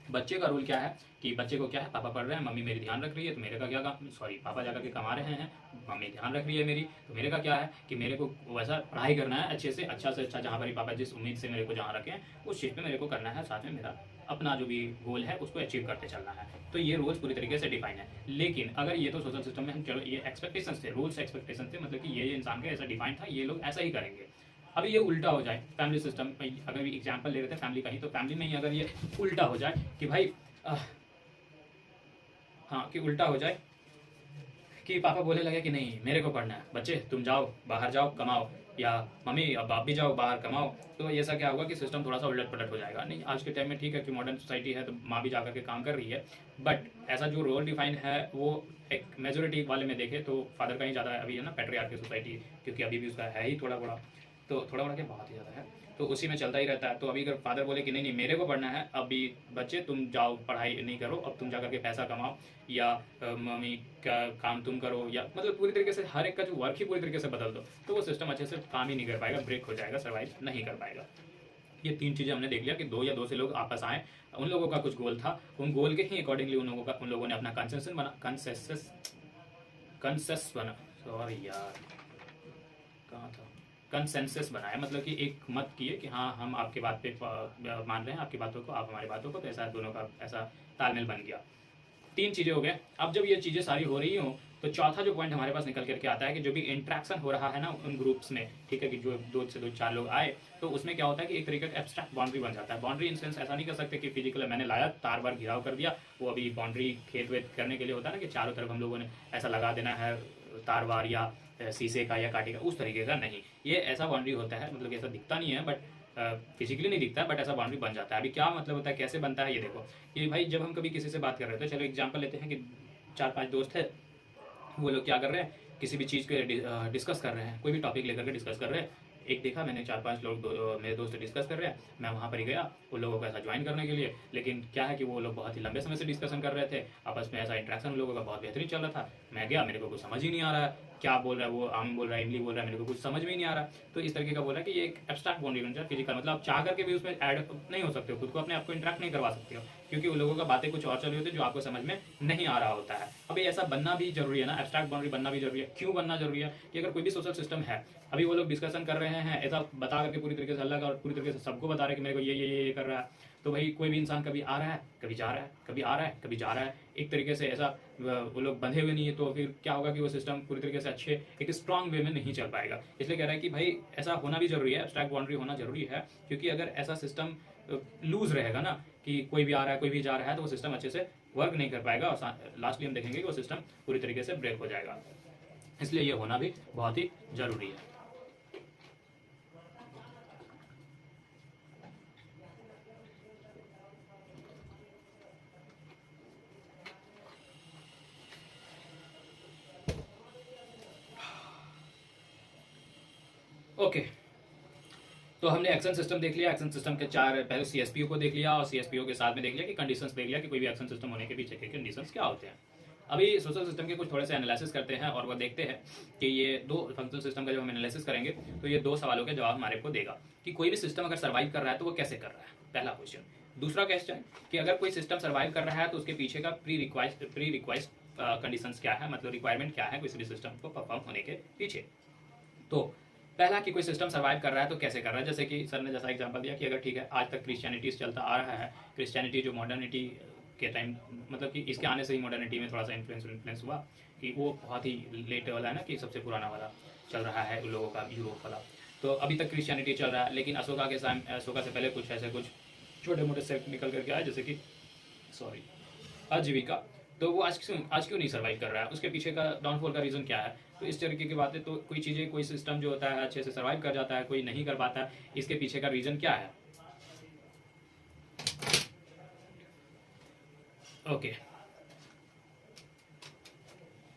बच्चे का रोल क्या है, कि बच्चे को क्या है, पापा पढ़ रहे हैं, मम्मी मेरी ध्यान रख रही है, तो मेरे का क्या काम, सॉरी पापा जाकर के कमा रहे हैं, मम्मी ध्यान रख रही है मेरी, तो मेरे का क्या है कि मेरे को वैसा पढ़ाई करना है अच्छे से अच्छा, जहाँ पर पापा जिस उम्मीद से मेरे को जहाँ रखें उस चीज़ पे मेरे को करना है, साथ में मेरा अपना जो भी गोल है उसको अचीव करते चलना है। तो ये रोल्स पूरी तरीके से डिफाइन है। लेकिन अगर ये तो सोशल सिस्टम में हम, चलो ये एक्सपेक्टेशन थे, रूल्स एक्सपेक्टेशन थे, मतलब कि ये इंसान का ऐसा डिफाइन था, ये लोग ऐसा ही करेंगे। अभी ये उल्टा हो जाए फैमिली सिस्टम, अगर एग्जाम्पल ले रहे थे फैमिली का ही, तो फैमिली में ही अगर ये उल्टा हो जाए कि भाई हाँ, कि उल्टा हो जाए कि पापा बोले लगे कि नहीं मेरे को पढ़ना है, बच्चे तुम जाओ बाहर जाओ कमाओ, या मम्मी अब आप भी जाओ बाहर कमाओ, तो ऐसा क्या होगा कि सिस्टम थोड़ा सा उलट पलट हो जाएगा। नहीं, आज के टाइम में ठीक है कि मॉडर्न सोसाइटी है तो माँ भी जाकर के काम कर रही है, बट ऐसा जो रोल डिफाइन है वो एक मेजोरिटी वाले में देखे तो फादर का ही ज़्यादा है अभी, है ना, पैट्रियार्की सोसाइटी, क्योंकि अभी भी उसका है ही थोड़ा बड़ा, तो थोड़ा बड़ा क्या बहुत ही ज़्यादा है, तो उसी में चलता ही रहता है। तो अभी अगर फादर बोले कि नहीं नहीं मेरे को पढ़ना है, अभी बच्चे तुम जाओ पढ़ाई नहीं करो, अब तुम जा करके पैसा कमाओ, या मम्मी का काम तुम करो, या मतलब पूरी तरीके से हर एक का जो वर्क ही पूरी तरीके से बदल दो, तो वो सिस्टम अच्छे से काम ही नहीं कर पाएगा, ब्रेक हो जाएगा, सर्वाइव नहीं कर पाएगा। ये तीन चीज़ें हमने देख लिया कि दो या दो से लोग आपस आए, उन लोगों का कुछ गोल था, उन गोल के ही अकॉर्डिंगली उन लोगों ने अपना कंसेंसस बना, सॉरी यार कहाँ था, कंसेंसस बनाया, मतलब कि एक मत किए कि हाँ हम आपके बात पे मान रहे हैं, आपकी बातों को, आप हमारी बातों को, तो ऐसा दोनों का ऐसा तालमेल बन गया। तीन चीज़ें हो गए। अब जब ये चीज़ें सारी हो रही हो तो चौथा जो पॉइंट हमारे पास निकल करके आता है कि जो भी इंट्रैक्शन हो रहा है ना उन ग्रुप्स में, ठीक है, कि जो दो से चार लोग आए, तो उसमें क्या होता है कि एक तरीके का एब्स्ट्रैक्ट बाउंड्री बन जाता है। बाउंड्री इन सेंस ऐसा नहीं कर सकते कि फिजिकल मैंने लाया तार बार घिराव कर दिया, वो अभी बाउंड्री खेत वेत करने के लिए होता है ना कि चारों तरफ हम लोगों ने ऐसा लगा देना है तार वार या शीशे का या कांटे का, उस तरीके का नहीं, ये ऐसा बाउंड्री होता है, मतलब ऐसा दिखता नहीं है बट फिजिकली नहीं दिखता है, बट ऐसा बाउंड्री बन जाता है। अभी क्या मतलब होता है, कैसे बनता है, ये देखो कि भाई जब हम कभी किसी से बात कर रहे होते हैं, चलो एग्जांपल लेते हैं कि 4-5 दोस्त है, वो लोग क्या कर रहे हैं, किसी भी चीज़ को डिस्कस कर रहे हैं, कोई भी टॉपिक लेकर के डिस्कस कर रहे हैं। एक देखा मैंने 4-5 लोग मेरे दोस्त डिस्कस कर रहे हैं, मैं वहाँ पर ही गया उन लोगों को ऐसा ज्वाइन करने के लिए, लेकिन क्या है कि वो लोग बहुत ही लंबे समय से डिस्कसन कर रहे थे, आपस में ऐसा इंटरेक्शन उन लोगों का बहुत बेहतरीन चल रहा था। मैं गया, मेरे को कुछ समझ ही नहीं आ रहा है, क्या बोल रहा है वो, आम बोल रहा है, इमली बोल रहा है, मेरे को कुछ समझ में ही नहीं आ रहा। तो इस तरीके का बोला कि ये एक एब्स्ट्रैक्ट बाउंड्री बन जाए फिजिकल, मतलब आप चाह करके भी उसमें ऐड नहीं हो सकते हो, खुद को अपने आप को इंटरेक्ट नहीं करवा सकते हो, क्योंकि उन लोगों का बातें कुछ और चल रही होती है जो आपको समझ में नहीं आ रहा होता है। अभी ऐसा बनना भी जरूरी है ना, एब्स्ट्रैक्ट बाउंड्री बनना भी जरूरी है। क्यों बनना जरूरी है कि अगर कोई भी सोशल सिस्टम है, अभी वो लोग डिस्कशन कर रहे हैं ऐसा बता करके पूरी तरीके से अलग और पूरी तरीके से सबको बता रहे हैं कि मेरे को ये कर रहा है, तो भाई कोई भी इंसान कभी आ रहा है कभी जा रहा है, कभी आ रहा है कभी जा रहा है, एक तरीके से ऐसा वो लोग बंधे हुए नहीं है, तो फिर क्या होगा कि वो सिस्टम पूरी तरीके से अच्छे एक स्ट्रांग वे में नहीं चल पाएगा। इसलिए कह रहा है कि भाई ऐसा होना भी जरूरी है, एब्स्ट्रैक्ट बाउंड्री होना जरूरी है, क्योंकि अगर ऐसा सिस्टम लूज रहेगा ना कि कोई भी आ रहा है कोई भी जा रहा है, तो वो सिस्टम अच्छे से वर्क नहीं कर पाएगा और लास्टली हम देखेंगे कि वो सिस्टम पूरी तरीके से ब्रेक हो जाएगा। इसलिए ये होना भी बहुत ही जरूरी है। ओके, तो हमने एक्शन सिस्टम देख लिया, एक्शन सिस्टम के चार, पहले सीएसपीओ को देख लिया और सीएसपीओ के साथ में देख लिया कि कंडीशंस देख लिया कि कोई भी एक्शन सिस्टम होने के पीछे के कंडीशंस क्या होते हैं। अभी सोशल सिस्टम के कुछ थोड़े से एनालिसिस करते हैं और वह देखते हैं कि ये दो फंक्शनल सिस्टम का जब हम एनालिसिस करेंगे तो ये दो सवालों के जवाब हमारे को देगा कि कोई भी सिस्टम अगर सर्वाइव कर रहा है तो वो कैसे कर रहा है, पहला क्वेश्चन। दूसरा क्वेश्चन कि अगर कोई सिस्टम सर्वाइव कर रहा है तो उसके पीछे का प्री रिक्वायर्ड कंडीशंस क्या है, मतलब रिक्वायरमेंट क्या है किसी भी सिस्टम को परफॉर्म होने के पीछे। तो पहला कि कोई सिस्टम सर्वाइव कर रहा है तो कैसे कर रहा है, जैसे कि सर ने जैसा एग्जांपल दिया कि अगर ठीक है आज तक क्रिश्चियनिटी चलता आ रहा है, क्रिश्चियनिटी जो मॉडर्निटी के टाइम, मतलब कि इसके आने से ही मॉडर्निटी में थोड़ा सा इन्फ्लुएंस हुआ कि वो बहुत ही लेट वाला है ना, कि सबसे पुराना वाला चल रहा है उन लोगों का, यूरोप वाला। तो अभी तक क्रिश्चियनिटी चल रहा है, लेकिन अशोका से पहले कुछ ऐसे कुछ छोटे मोटे सेक्ट निकल करके आए, जैसे कि आजीविका। तो वो आज क्यों नहीं सर्वाइव कर रहा है, उसके पीछे का डाउनफॉल का रीज़न क्या है। तो इस तरीके की बातें, तो कोई चीज़ें, कोई सिस्टम जो होता है अच्छे से सर्वाइव कर जाता है, कोई नहीं कर पाता है, इसके पीछे का रीज़न क्या है। ओके,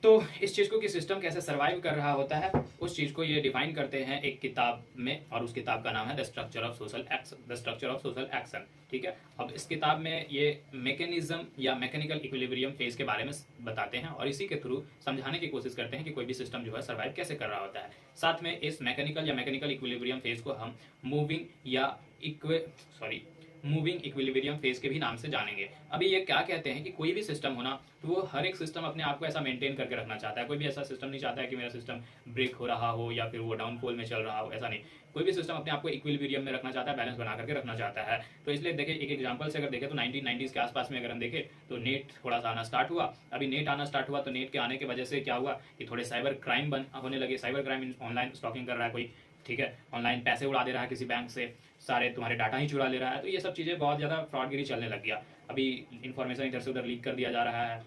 तो इस चीज़ को कि सिस्टम कैसे सर्वाइव कर रहा होता है, उस चीज़ को ये डिफाइन करते हैं एक किताब में, और उस किताब का नाम है the structure of social action. ठीक है, अब इस किताब में ये मैकेनिज्म या मैकेनिकल इक्विलिब्रियम फेज के बारे में बताते हैं, और इसी के थ्रू समझाने की कोशिश करते हैं कि कोई भी सिस्टम जो है सर्वाइव कैसे कर रहा होता है। साथ में इस मैकेनिकल इक्विलिब्रियम फेज को हम मूविंग इक्विलिब्रियम फेज के भी नाम से जानेंगे। अभी ये क्या कहते हैं कि कोई भी सिस्टम होना, तो वो हर एक सिस्टम अपने आप को ऐसा मेंटेन करके रखना चाहता है। कोई भी ऐसा सिस्टम नहीं चाहता है कि मेरा सिस्टम ब्रेक हो रहा हो या फिर वो डाउनफॉल में चल रहा हो, ऐसा नहीं। कोई भी सिस्टम अपने आप को इक्विलिब्रियम में रखना चाहता है, बैलेंस बना करके रखना चाहता है। तो इसलिए देखिए, एक एग्जांपल से अगर देखें तो 1990s के आसपास में अगर हम देखें तो नेट थोड़ा सा आना स्टार्ट हुआ। अभी नेट आना स्टार्ट हुआ तो नेट के आने की वजह से क्या हुआ कि थोड़े साइबर क्राइम होने लगे। साइबर क्राइम ऑनलाइन स्टॉकिंग कर रहा है कोई, ठीक है, ऑनलाइन पैसे उड़ा दे रहा है किसी बैंक से, सारे तुम्हारे डाटा ही चुरा ले रहा है। तो ये सब चीज़ें बहुत ज़्यादा फ्रॉडगिरी चलने लग गया। अभी इन्फॉर्मेशन इधर से उधर लीक कर दिया जा रहा है,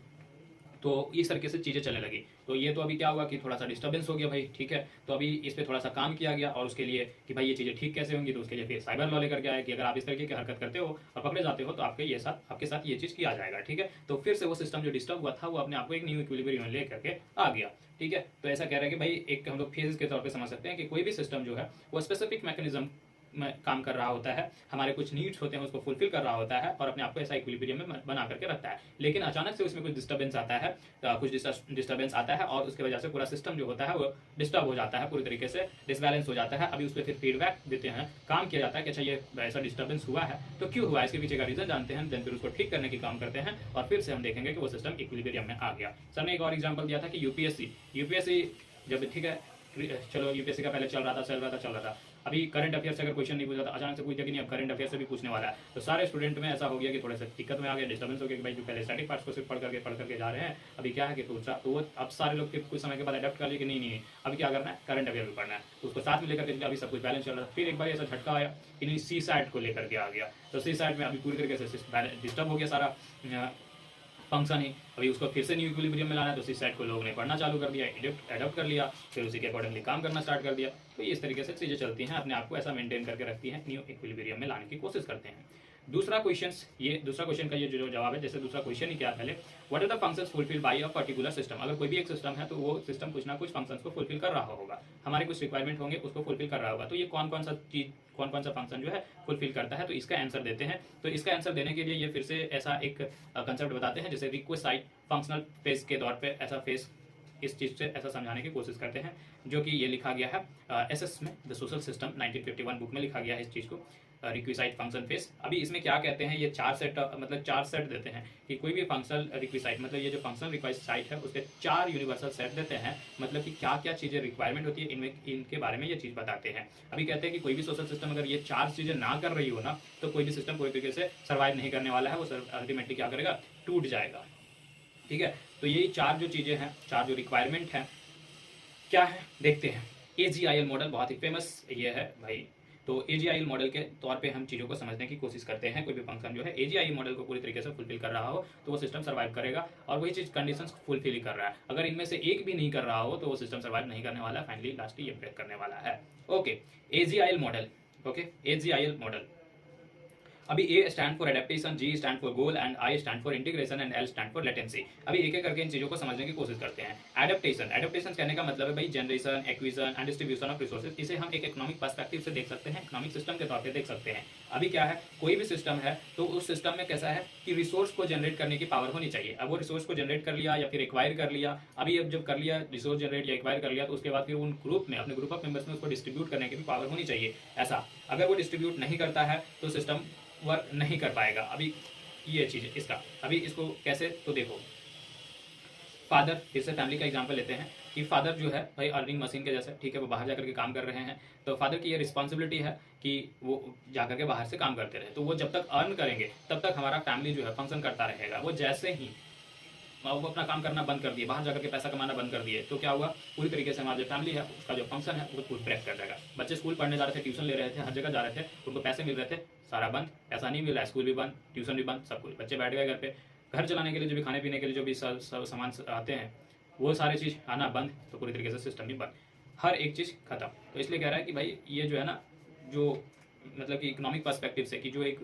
तो इस तरीके से चीज़ें चलने लगी। तो ये तो अभी क्या हुआ कि थोड़ा सा डिस्टर्बेंस हो गया भाई, ठीक है। तो अभी इस पर थोड़ा सा काम किया गया, और उसके लिए कि भाई ये चीज़ें ठीक कैसे होंगी, तो उसके लिए फिर साइबर लॉ लेकर के आया कि अगर आप इस तरीके की हरकत करते हो और पकड़े जाते हो तो आपके साथ ये चीज़ किया जाएगा, ठीक है। तो फिर से वो सिस्टम जो डिस्टर्ब हुआ था वो अपने आप को एक न्यू इक्विलिब्रियम ले करके आ गया, ठीक है। तो ऐसा कह रहा है कि भाई एक हम लोग फेज के तौर पे समझ सकते हैं कि कोई भी सिस्टम जो है वो स्पेसिफिक मैकेनिज्म में काम कर रहा होता है, हमारे कुछ नीड्स होते हैं उसको फुलफिल कर रहा होता है, और अपने आप को ऐसा इक्विलिब्रियम में बना करके रखता है। लेकिन अचानक से उसमें कुछ डिस्टर्बेंस आता है, और उसकी वजह से पूरा सिस्टम जो होता है वो डिस्टर्ब हो जाता है, पूरी तरीके से डिसबैलेंस हो जाता है। अभी उस पर फिर फीडबैक देते हैं, काम किया जाता है कि अच्छा ये ऐसा डिस्टर्बेंस हुआ है तो क्यों हुआ, इसके पीछे का रीजन जानते हैं, देन फिर उसको ठीक करने की काम करते हैं, और फिर से हम देखेंगे कि वो सिस्टम इक्विलिब्रियम में आ गया। सर ने एक और एग्जाम्पल दिया था कि यूपीएससी जब, ठीक है, चलो यूपीएससी का पहले चल रहा था, अभी करंट अफेयर से अगर क्वेश्चन नहीं पूछा था, अचानक से पूछ दिया कि नहीं अब करंट अफेयर से भी पूछने वाला है, तो सारे स्टूडेंट में ऐसा हो गया कि थोड़े से दिक्कत में आ गया, डिस्टर्बेंस हो गया कि भाई जो पहले स्टैटिक पार्ट्स को सिर्फ पढ़ करके जा रहे हैं, अभी क्या है कि तो वो अब सारे लोग कुछ समय के बाद अडेप्ट कर लिए कि नहीं अभी क्या करना है, करंट अफेयर भी पढ़ना है, तो उसको साथ में लेकर के अभी सब कुछ बैलेंस चल रहा है। फिर एक बार ऐसा झटका आया कि नहीं CSAT को लेकर के आ गया, तो CSAT में अभी पूरी तरीके से डिस्टर्ब हो गया सारा फंक्शन ही। अभी उसको फिर से न्यू इक्विलिब्रियम में लाना है, तो CSAT को लोगों ने पढ़ना चालू कर दिया, एडॉप्ट कर लिया, फिर उसी के अकॉर्डिंगली काम करना स्टार्ट कर दिया। तो इस तरीके से चीज़ें चलती हैं, अपने आप को ऐसा मेंटेन करके रखती हैं, न्यू इक्विलिब्रियम में लाने की कोशिश करते हैं। दूसरा क्वेश्चन का ये जो जवाब है, जैसे दूसरा क्वेश्चन ही क्या पहले, what are the functions fulfil by a particular system. अगर कोई भी एक सिस्टम है तो वो सिस्टम कुछ ना कुछ फंक्शंस को फुलफिल कर रहा होगा, हमारे कुछ रिक्वायरमेंट होंगे उसको फुलफिल कर रहा होगा। तो ये कौन कौन सा फंक्शन जो है फुलफिल करता है, तो इसका आंसर देते हैं। तो इसका आंसर देने के लिए ये फिर से ऐसा एक कंसेप्ट बताते हैं, जैसे रिक्वेस्ट साइड फंक्शनल फेज के तौर पे ऐसा फेज इस चीज़ से ऐसा समझाने की कोशिश करते हैं, जो कि ये लिखा गया है एसएस में, द सोशल सिस्टम 1951 बुक में लिखा गया है इस चीज़ को, रिक्विसाइट फंक्शन फेस। अभी इसमें क्या कहते हैं, ये चार सेट देते हैं कि कोई भी फंक्शनल रिक्विसाइट, मतलब ये जो फंक्शनल रिक्विसाइट है उसके 4 यूनिवर्सल सेट देते हैं, मतलब कि क्या क्या चीज़ें रिक्वायरमेंट होती है इनके बारे में ये चीज़ बताते हैं। अभी कहते हैं कि कोई भी सोशल सिस्टम अगर ये 4 चीज़ें ना कर रही हो ना, तो कोई भी सिस्टम कोई तरीके से सर्वाइव नहीं करने वाला है, वो अल्टीमेटली क्या करेगा, टूट जाएगा, ठीक है। तो यही 4 जो चीज़ें हैं, 4 जो रिक्वायरमेंट हैं क्या है देखते हैं। AGIL मॉडल बहुत ही फेमस ये है भाई, तो AGIL मॉडल के तौर पे हम चीज़ों को समझने की कोशिश करते हैं। कोई भी फंक्शन जो है AGIL मॉडल को पूरी तरीके से फुलफिल कर रहा हो तो वो सिस्टम सर्वाइव करेगा, और वही चीज़ कंडीशंस फुलफिल ही कर रहा है। अगर इनमें से एक भी नहीं कर रहा हो तो वो सिस्टम सर्वाइव नहीं करने वाला है, फाइनली लास्ट ये ब्रेक करने वाला है। Okay, AGIL model. अभी A stand for adaptation, G stand for goal, and I stand for integration, and L stand for latency. अभी एक एक करके इन चीज़ों को समझने की कोशिश करते हैं। एडेप्टेशन कहने का मतलब है भाई generation, acquisition and distribution of resources. इसे हम एक इकोनॉमिक पर्सपेक्टिव से देख सकते हैं, इकोनॉमिक सिस्टम के तौर पे देख सकते हैं। अभी क्या है, कोई भी सिस्टम है तो उस सिस्टम में कैसा है कि रिसोर्स को जनरेट करने की पावर होनी चाहिए। अब वो रिसोर्स को जनरेट कर लिया या फिर एक्वायर कर लिया, अभी अब जब कर लिया रिसोर्स जनरेट या एक्वायर कर लिया, तो उसके बाद फिर उन ग्रुप में, अपने ग्रुप ऑफ मेंबर्स में उसको डिस्ट्रीब्यूट करने की भी पावर होनी चाहिए। ऐसा अगर वो डिस्ट्रीब्यूट नहीं करता है तो सिस्टम वर्क नहीं कर पाएगा। अभी ये चीज़ इसका, अभी इसको कैसे, तो देखो फादर, फिर से फैमिली का एग्जांपल लेते हैं कि फादर जो है भाई अर्निंग मशीन के जैसे, ठीक है, वो बाहर जाकर के काम कर रहे हैं, तो फादर की ये रिस्पॉन्सिबिलिटी है कि वो जाकर के बाहर से काम करते रहे। तो वो जब तक अर्न करेंगे तब तक हमारा फैमिली जो है फंक्शन करता रहेगा। वो जैसे ही वो अपना काम करना बंद कर दिए, बाहर जाकर के पैसा कमाना बंद कर दिए, तो क्या हुआ, पूरी तरीके से हमारा जो फैमिली है उसका जो फंक्शन है वो पूरी ब्रेक कर जाएगा। बच्चे स्कूल पढ़ने जा रहे थे, ट्यूशन ले रहे थे, हर जगह जा रहे थे, उनको पैसे मिल रहे थे, सारा बंद, पैसा नहीं मिल रहा, स्कूल भी बंद, ट्यूशन भी बंद, सब कुछ। बच्चे बैठ गए घर पे, घर चलाने के लिए जो भी खाने पीने के लिए जो भी सामान आते हैं वो सारी चीज़ आना बंद, तो पूरी तरीके से सिस्टम भी बंद, हर एक चीज़ खत्म। तो इसलिए कह रहा है कि भाई ये जो है ना, जो मतलब कि इकोनॉमिक पर्सपेक्टिव से कि जो एक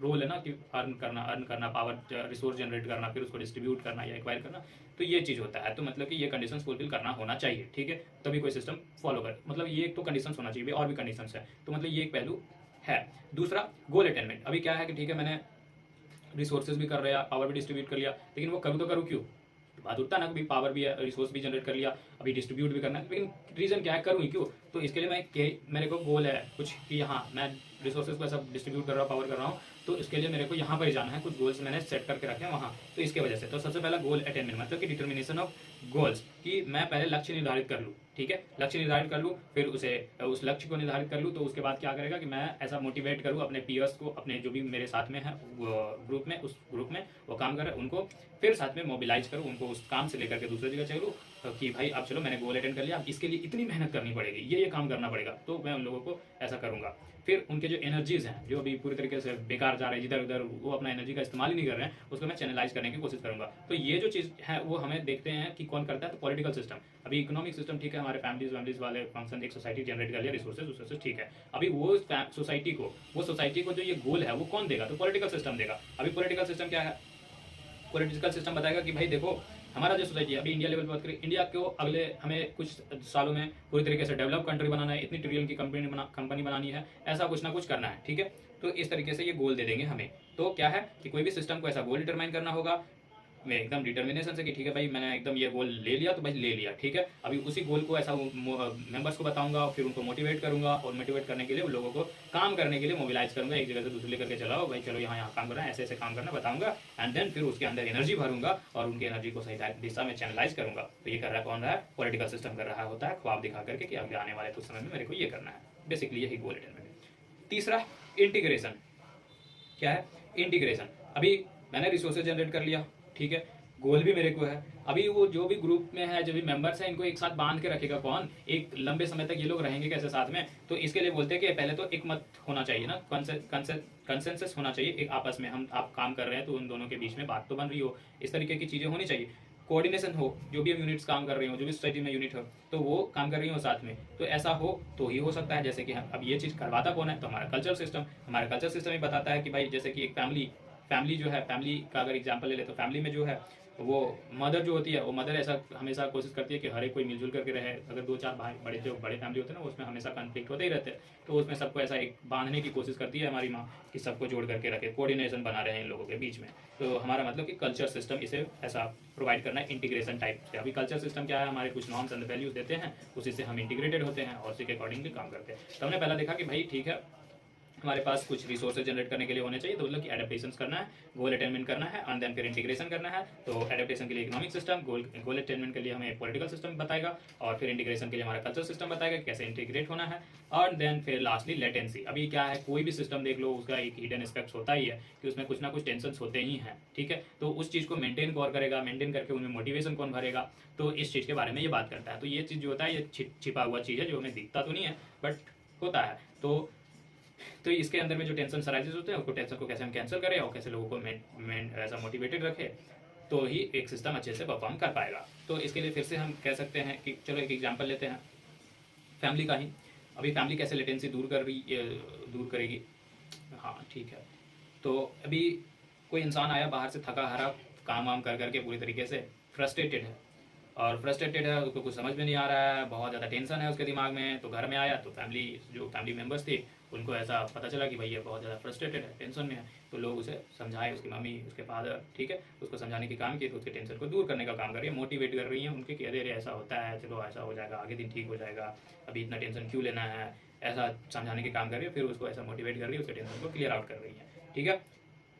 रोल है ना कि अर्न करना, पावर रिसोर्स जनरेट करना, फिर उसको डिस्ट्रीब्यूट करना या एक्वायर करना, तो ये चीज़ होता है। तो मतलब कि ये कंडीशंस फुलफिल करना होना चाहिए, ठीक है, तभी कोई सिस्टम फॉलो करे। मतलब ये एक तो कंडीशंस होना चाहिए, और भी कंडीशंस है, तो मतलब ये एक पहलू है। दूसरा गोल अटेनमेंट। अभी क्या है कि ठीक है मैंने रिसोर्सेज भी कर रहा, पावर भी डिस्ट्रीब्यूट कर लिया, लेकिन वो करूँ तो करूँ क्यों, बात उठता ना, कभी पावर भी है, रिसोर्स भी जनरेट कर लिया, अभी डिस्ट्रीब्यूट भी करना है, लेकिन रीज़न क्या है, करूँ ही क्यों। तो इसके लिए मेरे को गोल है कुछ कि हाँ मैं रिसोर्सेज को ऐसा डिस्ट्रीब्यूट कर रहा हूँ, पावर कर रहा हूँ, तो इसके लिए मेरे को यहाँ पर ही जाना है, कुछ गोल्स मैंने सेट करके रखे हैं वहाँ। तो इसके वजह से तो सबसे पहला गोल अटेनमेंट, मतलब कि डिटर्मिनेशन ऑफ गोल्स, कि मैं पहले लक्ष्य निर्धारित कर लूँ, ठीक है, लक्ष्य निर्धारित कर लूँ, फिर उस लक्ष्य को निर्धारित कर लूँ, तो उसके बाद क्या करेगा कि मैं ऐसा मोटिवेट करूँ अपने पीयर्स को, अपने जो भी मेरे साथ में है ग्रुप में, उस ग्रुप में वो काम कर रहे हैं उनको फिर साथ में मोबिलाइज करूँ, उनको उस काम से लेकर के दूसरी जगह चलूँ कि भाई अब चलो मैंने गोल अटेंड कर लिया, अब इसके लिए इतनी मेहनत करनी पड़ेगी, ये काम करना पड़ेगा, तो मैं उन लोगों को ऐसा करूँगा। फिर उनके जो एनर्जीज हैं जो अभी पूरी तरीके से बेकार जा रहे हैं, इधर उधर वो अपना एनर्जी का इस्तेमाल ही नहीं कर रहे हैं, उसको मैं चैनलाइज करने की कोशिश करूंगा। तो ये जो चीज़ है वो हमें देखते हैं कि कौन करता है, तो पॉलिटिकल सिस्टम। अभी इकोनॉमिक सिस्टम ठीक है, हमारे फैमिलीज वाले फंक्शन, एक सोसाइटी जनरेट कर लिया रिसोर्सेज, उससे ठीक है। अभी वो सोसाइटी को जो ये गोल है वो कौन देगा, तो पॉलिटिकल सिस्टम देगा। अभी पॉलिटिकल सिस्टम क्या है, पॉलिटिकल सिस्टम बताएगा कि भाई देखो हमारा जो सोसाइटी है, अभी इंडिया लेवल पर बात करें, इंडिया को अगले हमें कुछ सालों में पूरी तरीके से डेवलप कंट्री बनाना है, इतनी ट्रिलियन की कंपनी बनानी है, ऐसा कुछ ना कुछ करना है, ठीक है। तो इस तरीके से ये गोल दे देंगे हमें। तो क्या है कि कोई भी सिस्टम को ऐसा गोल डिटरमाइन करना होगा मैं एकदम डिटर्मिनेशन से कि ठीक है भाई मैंने एकदम ये गोल ले लिया, तो भाई ले लिया, ठीक है। अभी उसी गोल को ऐसा मेंबर्स को बताऊंगा, फिर उनको मोटिवेट करूंगा, और मोटिवेट करने के लिए उन लोगों को काम करने के लिए मोबिलाइज करूंगा, एक जगह से दूसरी लेकर के चलाओ भाई, चलो यहाँ काम करना है, ऐसे ऐसे काम करना बताऊंगा, एंड देन फिर उसके अंदर एनर्जी भरूंगा और उनकी एनर्जी को सही दिशा में चैनलाइज करूंगा। तो ये कर रहा है कौन रहा है, पॉलिटिकल सिस्टम कर रहा होता है, ख्वाब दिखा करके कि आगे आने वाले कुछ समय में मेरे को ये करना है। बेसिकली यही गोल अटेनमेंट। तीसरा इंटीग्रेशन। क्या है इंटीग्रेशन, अभी मैंने रिसोर्सेज जनरेट कर लिया, ठीक है, गोल भी मेरे को है। अभी वो जो भी ग्रुप में है, जो भी मेंबर्स हैं, इनको एक साथ बांध के रखेगा कौन, एक लंबे समय तक ये लोग रहेंगे कैसे साथ में, तो इसके लिए बोलते हैं कि पहले तो एक मत होना चाहिए ना, कंसेंसस होना चाहिए, एक आपस में हम आप काम कर रहे हैं तो उन दोनों के बीच में बात तो बन रही हो, इस तरीके की चीज़ें होनी चाहिए। कोऑर्डिनेशन हो, जो भी हम यूनिट्स काम कर रही हो, जो भी सोसाइटी में यूनिट हो, तो वो काम कर रही हो साथ में, तो ऐसा हो तो ही हो सकता है। जैसे कि अब ये चीज़ करवाता कौन है, तो हमारा कल्चर सिस्टम ही बताता है कि भाई जैसे कि एक फैमिली जो है, फैमिली का अगर एग्जांपल ले ले तो फैमिली में जो है वो मदर जो होती है, वो मदर ऐसा हमेशा कोशिश करती है कि हर एक कोई मिलजुल करके रहे। अगर 2-4 भाई बड़े फैमिली होते हैं ना, उसमें हमेशा कॉन्फ्लिक्ट होते ही रहते हैं, तो उसमें सबको ऐसा एक बांधने की कोशिश करती है हमारी माँ कि सबको जोड़ करके रखे, कोऑर्डिनेशन बना रहे हैं इन लोगों के बीच में। तो हमारा मतलब कि कल्चर सिस्टम इसे ऐसा प्रोवाइड करना है इंटीग्रेशन टाइप से। अभी कल्चर सिस्टम क्या है, हमारे कुछ नॉर्म्स एंड वैल्यूज देते हैं, उसी से हम इंटीग्रेटेड होते हैं और उसी के अकॉर्डिंगली काम करते हैं। तो हमने पहला देखा कि भाई ठीक है हमारे पास कुछ रिसोर्सेज जनरेट करने के लिए होने चाहिए, तो मतलब कि एडेप्टेशन करना है, गोल अटेनमेंट करना है, एंड देन फिर इंटीग्रेशन करना है। तो एडेप्टेशन के लिए इकोनॉमिक सिस्टम, गोल अटेनमेंट के लिए हमें पॉलिटिकल सिस्टम बताएगा, और फिर इंटीग्रेशन के लिए हमारा कल्चर सिस्टम बताएगा कैसे इंटीग्रेट होना है, और देन फिर लास्टली लेटेंसी। अभी क्या है, कोई भी सिस्टम देख लो उसका एक हिडन एस्पेक्ट होता ही है कि उसमें कुछ ना कुछ टेंशन होते ही हैं, ठीक है। तो उस चीज़ को मेंटेन कौन करेगा, मेंटेन करके उनमें मोटिवेशन कौन भरेगा, तो इस चीज़ के बारे में ये बात करता है। तो ये चीज़ जो होता है ये छिपा हुआ चीज़ है जो हमें दिखता तो नहीं है बट होता है। तो इसके अंदर में जो टेंशन अराइजेस होते हैं उसको टेंशन को कैसे हम कैंसिल करें और कैसे लोगों को ऐसा मोटिवेटेड रखें, तो ही एक सिस्टम अच्छे से परफॉर्म कर पाएगा। तो इसके लिए फिर से हम कह सकते हैं कि चलो एक एग्जांपल लेते हैं फैमिली का ही। अभी फैमिली कैसे लेटेंसी दूर करेगी, हाँ ठीक है। तो अभी कोई इंसान आया बाहर से थका हारा, काम वाम कर करके पूरी तरीके से फ्रस्ट्रेटेड है, और फ्रस्ट्रेटेड है, उसको कुछ समझ में नहीं आ रहा है, बहुत ज़्यादा टेंशन है उसके दिमाग में। तो घर में आया तो फैमिली मेम्बर्स थे उनको ऐसा पता चला कि भाई ये बहुत ज़्यादा फ्रस्ट्रेटेड है, टेंशन में है। तो लोग उसे समझाए, उसकी मम्मी, उसके फादर, ठीक है, उसको समझाने की काम किए, तो उसके टेंशन को दूर करने का काम कर रही है, मोटिवेट कर रही है उनके कि अरे ऐसा होता है, चलो ऐसा हो जाएगा, आगे दिन ठीक हो जाएगा, अभी इतना टेंशन क्यों लेना है, ऐसा समझाने के काम कर रही है। फिर उसको ऐसा मोटिवेट कर रही है, उसके टेंशन को क्लियर आउट कर रही है, ठीक है।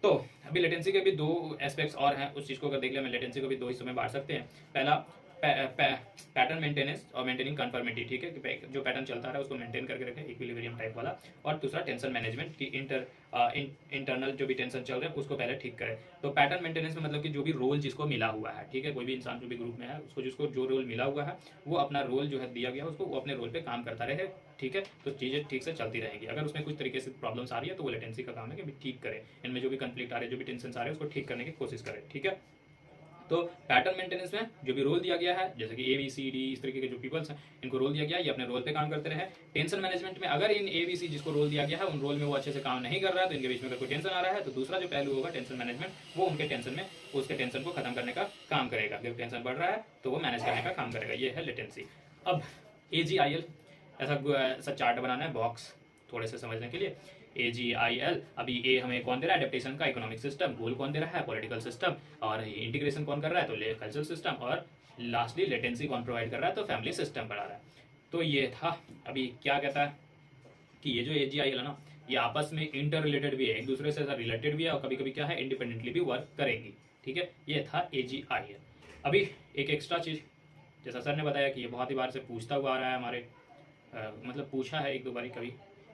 तो अभी लेटेंसी के भी दो एस्पेक्ट्स और हैं, उस चीज़ को अगर देख ले, मैं लेटेंसी को भी दो हिस्सों में बांट सकते हैं। पहला पैटर्न मेंटेनेंस और मेंटेनिंग कन्फर्मिटी, ठीक है, कि जो पैटर्न चलता रहा है उसको मेंटेन करके रखें, इक्विलिब्रियम टाइप वाला। और दूसरा टेंशन मैनेजमेंट की इंटरनल जो भी टेंशन चल रहा है उसको पहले ठीक करें। तो पैटर्न मेंटेनेंस में मतलब कि जो भी रोल जिसको मिला हुआ है, ठीक है, कोई भी इंसान जो भी ग्रुप में है उसको जिसको जो रोल मिला हुआ है वो अपना रोल जो है दिया गया उसको वो अपने रोल पे काम करता रहे, ठीक है। तो चीज़ें ठीक से चलती रहेंगी। अगर उसमें कुछ तरीके से प्रॉब्लम्स आ रही है तो वो लेटेंसी का काम है कि भी ठीक करें, इनमें जो भी कंफ्लिक्ट आ रहे हैं, जो भी टेंशन आ रहे हैं उसको ठीक करने की कोशिश करें, ठीक है। तो पैटर्न मेंटेनेंस में जो भी रोल दिया गया है, जैसे कि ABCD इस तरीके के जो पीपल्स हैं इनको रोल दिया गया है, ये अपने रोल पे काम करते रहे। टेंशन मैनेजमेंट में अगर इन ABC जिसको रोल दिया गया है उन रोल में वो अच्छे से काम नहीं कर रहा है तो इनके बीच में अगर कोई टेंशन आ रहा है तो दूसरा जो पहलू होगा टेंशन मैनेजमेंट, वो उनके टेंशन में उसके टेंशन को खत्म करने का काम करेगा। जब टेंशन बढ़ रहा है तो वो मैनेज करने का काम करेगा, ये है लेटेंसी। अब AGIL ऐसा चार्ट बनाना है बॉक्स थोड़े से समझने के लिए। AGIL, अभी ए हमें कौन दे रहा है, एडेप्टेशन का इकोनॉमिक सिस्टम, गोल कौन दे रहा है, पॉलिटिकल सिस्टम, और इंटीग्रेशन कौन कर रहा है तो कल्चरल सिस्टम, और लास्टली लेटेंसी कौन प्रोवाइड कर रहा है तो फैमिली सिस्टम पढ़ा रहा है। तो ये था। अभी क्या कहता है कि ये जो AGIL है ना, ये आपस में इंटर रिलेटेड भी है, एक दूसरे से रिलेटेड भी है, और कभी कभी क्या है इंडिपेंडेंटली भी वर्क करेंगी, ठीक है। ये था AGIL। अभी एक एक्स्ट्रा चीज़, जैसा सर ने बताया कि ये बहुत ही बार से पूछता हुआ आ रहा है हमारे मतलब पूछा है एक दो बारी कभी,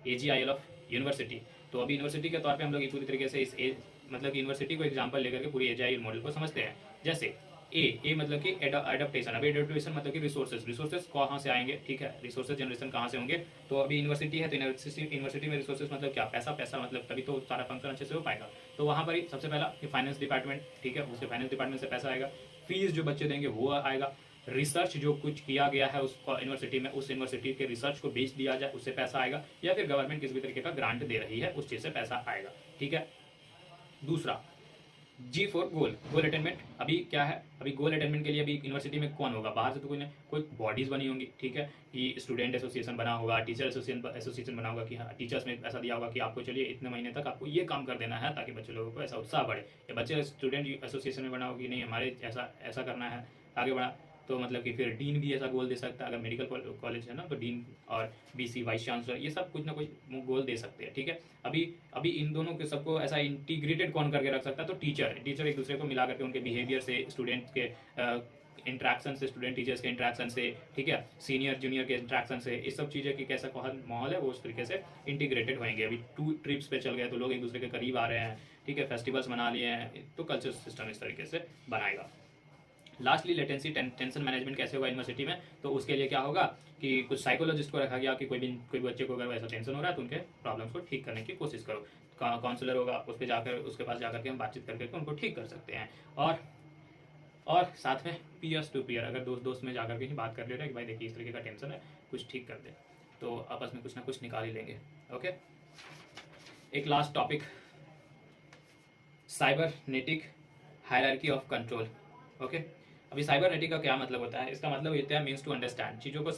AGIL ऑफ यूनिवर्सिटी। तो अभी यूनिवर्सिटी के तौर पे हम लोग पूरी तरीके से मतलब यूनिवर्सिटी को एग्जांपल लेकर के पूरी AGIL मॉडल को समझते हैं। जैसे ए मतलब कि एडेप्टेशन। अभी एडेप्टेशन मतलब कि रिसोर्सेज कहाँ से आएंगे, ठीक है, रिसोर्सेज जनरेशन कहाँ से होंगे। तो अभी यूनिवर्सिटी है तो यूनिवर्सिटी में रिसोर्सेज मतलब क्या, पैसा मतलब तभी तो सारा फंक्शन अच्छे से हो पाएगा। तो वहाँ पर ही सबसे पहला फाइनेंस डिपार्टमेंट, ठीक है, उसके फाइनेंस डिपार्टमेंट से पैसा आएगा, फीस जो बच्चे देंगे वो आएगा, रिसर्च जो कुछ किया गया है उस यूनिवर्सिटी में, उस यूनिवर्सिटी के रिसर्च को बेच दिया जाए उससे पैसा आएगा, या फिर गवर्नमेंट किसी भी तरीके का ग्रांट दे रही है उस चीज़ से पैसा आएगा, ठीक है। दूसरा G फॉर गोल अटेनमेंट। अभी क्या है, अभी गोल अटेनमेंट के लिए अभी यूनिवर्सिटी में कौन होगा, बाहर से तो कोई बॉडीज बनी होंगी, ठीक है, कि स्टूडेंट एसोसिएशन बना होगा, टीचर एसोसिएशन बना होगा, कि हाँ टीचर्स में ऐसा दिया होगा कि आपको चलिए इतने महीने तक आपको ये काम कर देना है ताकि बच्चे लोगों को ऐसा उत्साह बढ़े। या बच्चे स्टूडेंट एसोसिएशन में बना होगी, नहीं हमारे ऐसा करना है आगे बढ़ा, तो मतलब कि फिर डीन भी ऐसा गोल दे सकता है। अगर मेडिकल कॉलेज है ना तो डीन और BC वाइस चांसलर ये सब कुछ ना कुछ गोल दे सकते हैं, ठीक है। अभी इन दोनों के सबको ऐसा इंटीग्रेटेड कौन करके रख सकता है तो टीचर एक दूसरे को मिला करके उनके बिहेवियर से, स्टूडेंट के इंट्रैक्शन से, स्टूडेंट टीचर्स के इंट्रैक्शन से, ठीक है, सीनियर जूनियर के इंट्रैक्शन से, इस सब चीज़ें की कैसा माहौल है वो उस तरीके से इंटीग्रेटेड होंगे। अभी 2 ट्रिप्स पे चल गए तो लोग एक दूसरे के करीब आ रहे हैं, ठीक है, फेस्टिवल्स मना लिए हैं, तो कल्चर सिस्टम इस तरीके से बनाएगा। लास्टली लेटेंसी टेंशन मैनेजमेंट कैसे होगा यूनिवर्सिटी में, तो उसके लिए क्या होगा कि कुछ साइकोलॉजिस्ट को रखा गया कि कोई बच्चे को अगर ऐसा टेंशन हो रहा है तो उनके प्रॉब्लम्स को ठीक करने की कोशिश करो। काउंसलर होगा, उसके पास जाकर के हम बातचीत करके उनको ठीक कर सकते हैं। और साथ में पीयर्स टू पीयर, अगर दोस्त में जाकर के ही बात कर ले रहे हैं कि भाई देखिए इस तरीके का टेंशन है, कुछ ठीक कर दे, तो आपस में कुछ ना कुछ निकाल ही लेंगे। ओके, एक last topic, cybernetic hierarchy of control. Okay, अभी साइबरनेटिक का क्या मतलब होता है, इसका मतलब होता है मीन्स टू अंडरस्टैंड, चीज़ों को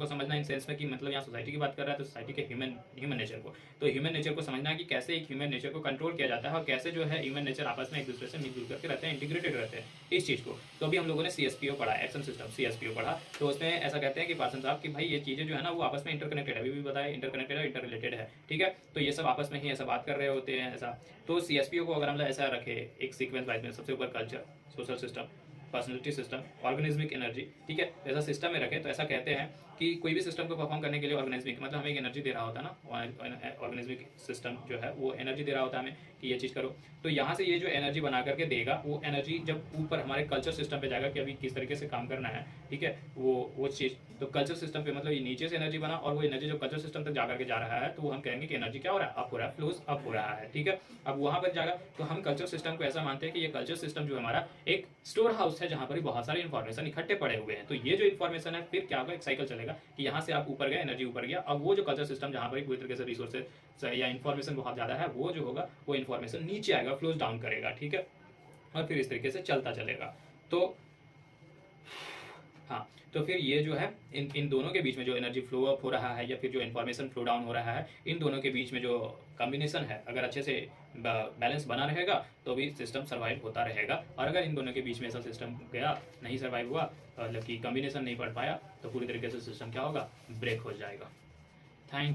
समझना इन सेंस में कि मतलब यहाँ सोसाइटी की बात कर रहा है तो सोसाइटी के ह्यूमन नेचर को, तो ह्यूमन नेचर को समझना है कि कैसे एक ह्यूमन नेचर को कंट्रोल किया जाता है और कैसे जो है ह्यूमन नेचर आपस में एक दूसरे से मिलजुल करके रहते हैं, इंटीग्रेटेड रहते हैं इस चीज़ को। तो अभी हम लोगों ने CSPO पढ़ा, एक्शन सिस्टम CSPO पढ़ा, तो उसमें ऐसा कहते हैं कि पार्सन साहब कि भाई ये चीज़ें जो है ना वो आपस में इंटरकनेक्टेड है, अभी भी बताया इंटरकनेक्टेड है, इंटर रिलेटेड है, ठीक है। तो ये सब आपस में ही ऐसा बात कर रहे होते हैं ऐसा। तो CSPO को अगर हम ऐसा रखे एक सीक्वेंस वाइज में, सबसे ऊपर culture, social system, personality system, organismic energy, ठीक है, ऐसा सिस्टम में रखें तो ऐसा कहते हैं कि कोई भी सिस्टम को परफॉर्म करने के लिए ऑर्गेनिज्मिक मतलब हमें एक एनर्जी दे रहा होता है ना, ऑर्गेनिज्मिक सिस्टम जो है वो एनर्जी दे रहा होता है हमें कि ये चीज़ करो। तो यहाँ से ये जो एनर्जी बना करके देगा वो एनर्जी जब ऊपर हमारे कल्चर सिस्टम पे जाएगा कि अभी किस तरीके से काम करना है, ठीक है, वो चीज़ तो कल्चर सिस्टम पे मतलब ये नीचे से एनर्जी बना और वो एनर्जी जो कल्चर सिस्टम तक जाकर के जा रहा है तो वो हम कहेंगे कि एनर्जी क्या हो रहा है, अप हो रहा है, फ्लोज अप हो रहा है, ठीक है। अब वहाँ पर जाएगा तो हम कल्चर सिस्टम को ऐसा मानते हैं कि ये कल्चर सिस्टम जो हमारा एक स्टोर हाउस है जहाँ पर बहुत सारे इन्फॉर्मेशन इकट्ठे पड़े हुए हैं। तो ये जो इन्फॉर्मेशन है फिर क्या होगा, एक साइकिल चलेगा कि यहाँ से आप ऊपर गए, एनर्जी ऊपर गया, अब वो जो कल्चर सिस्टम जहाँ पर पूरी तरीके से रिसोर्सेज या इन्फॉर्मेशन बहुत ज़्यादा है वो जो होगा वो इन्फॉर्मेशन नीचे आएगा, फ्लोज डाउन करेगा, ठीक है, और फिर इस तरीके से चलता चलेगा। तो हाँ, तो फिर ये जो है इन दोनों के बीच में जो एनर्जी फ्लो अप हो रहा है या फिर जो इन्फॉर्मेशन फ्लो डाउन हो रहा है, इन दोनों के बीच में जो कॉम्बिनेशन है अगर अच्छे से बैलेंस बना रहेगा तो भी सिस्टम सर्वाइव होता रहेगा। और अगर इन दोनों के बीच में ऐसा सिस्टम गया, नहीं सर्वाइव हुआ, मतलब कि कॉम्बिनेशन नहीं पढ़ पाया, तो पूरी तरीके से सिस्टम क्या होगा, ब्रेक हो जाएगा। थैंक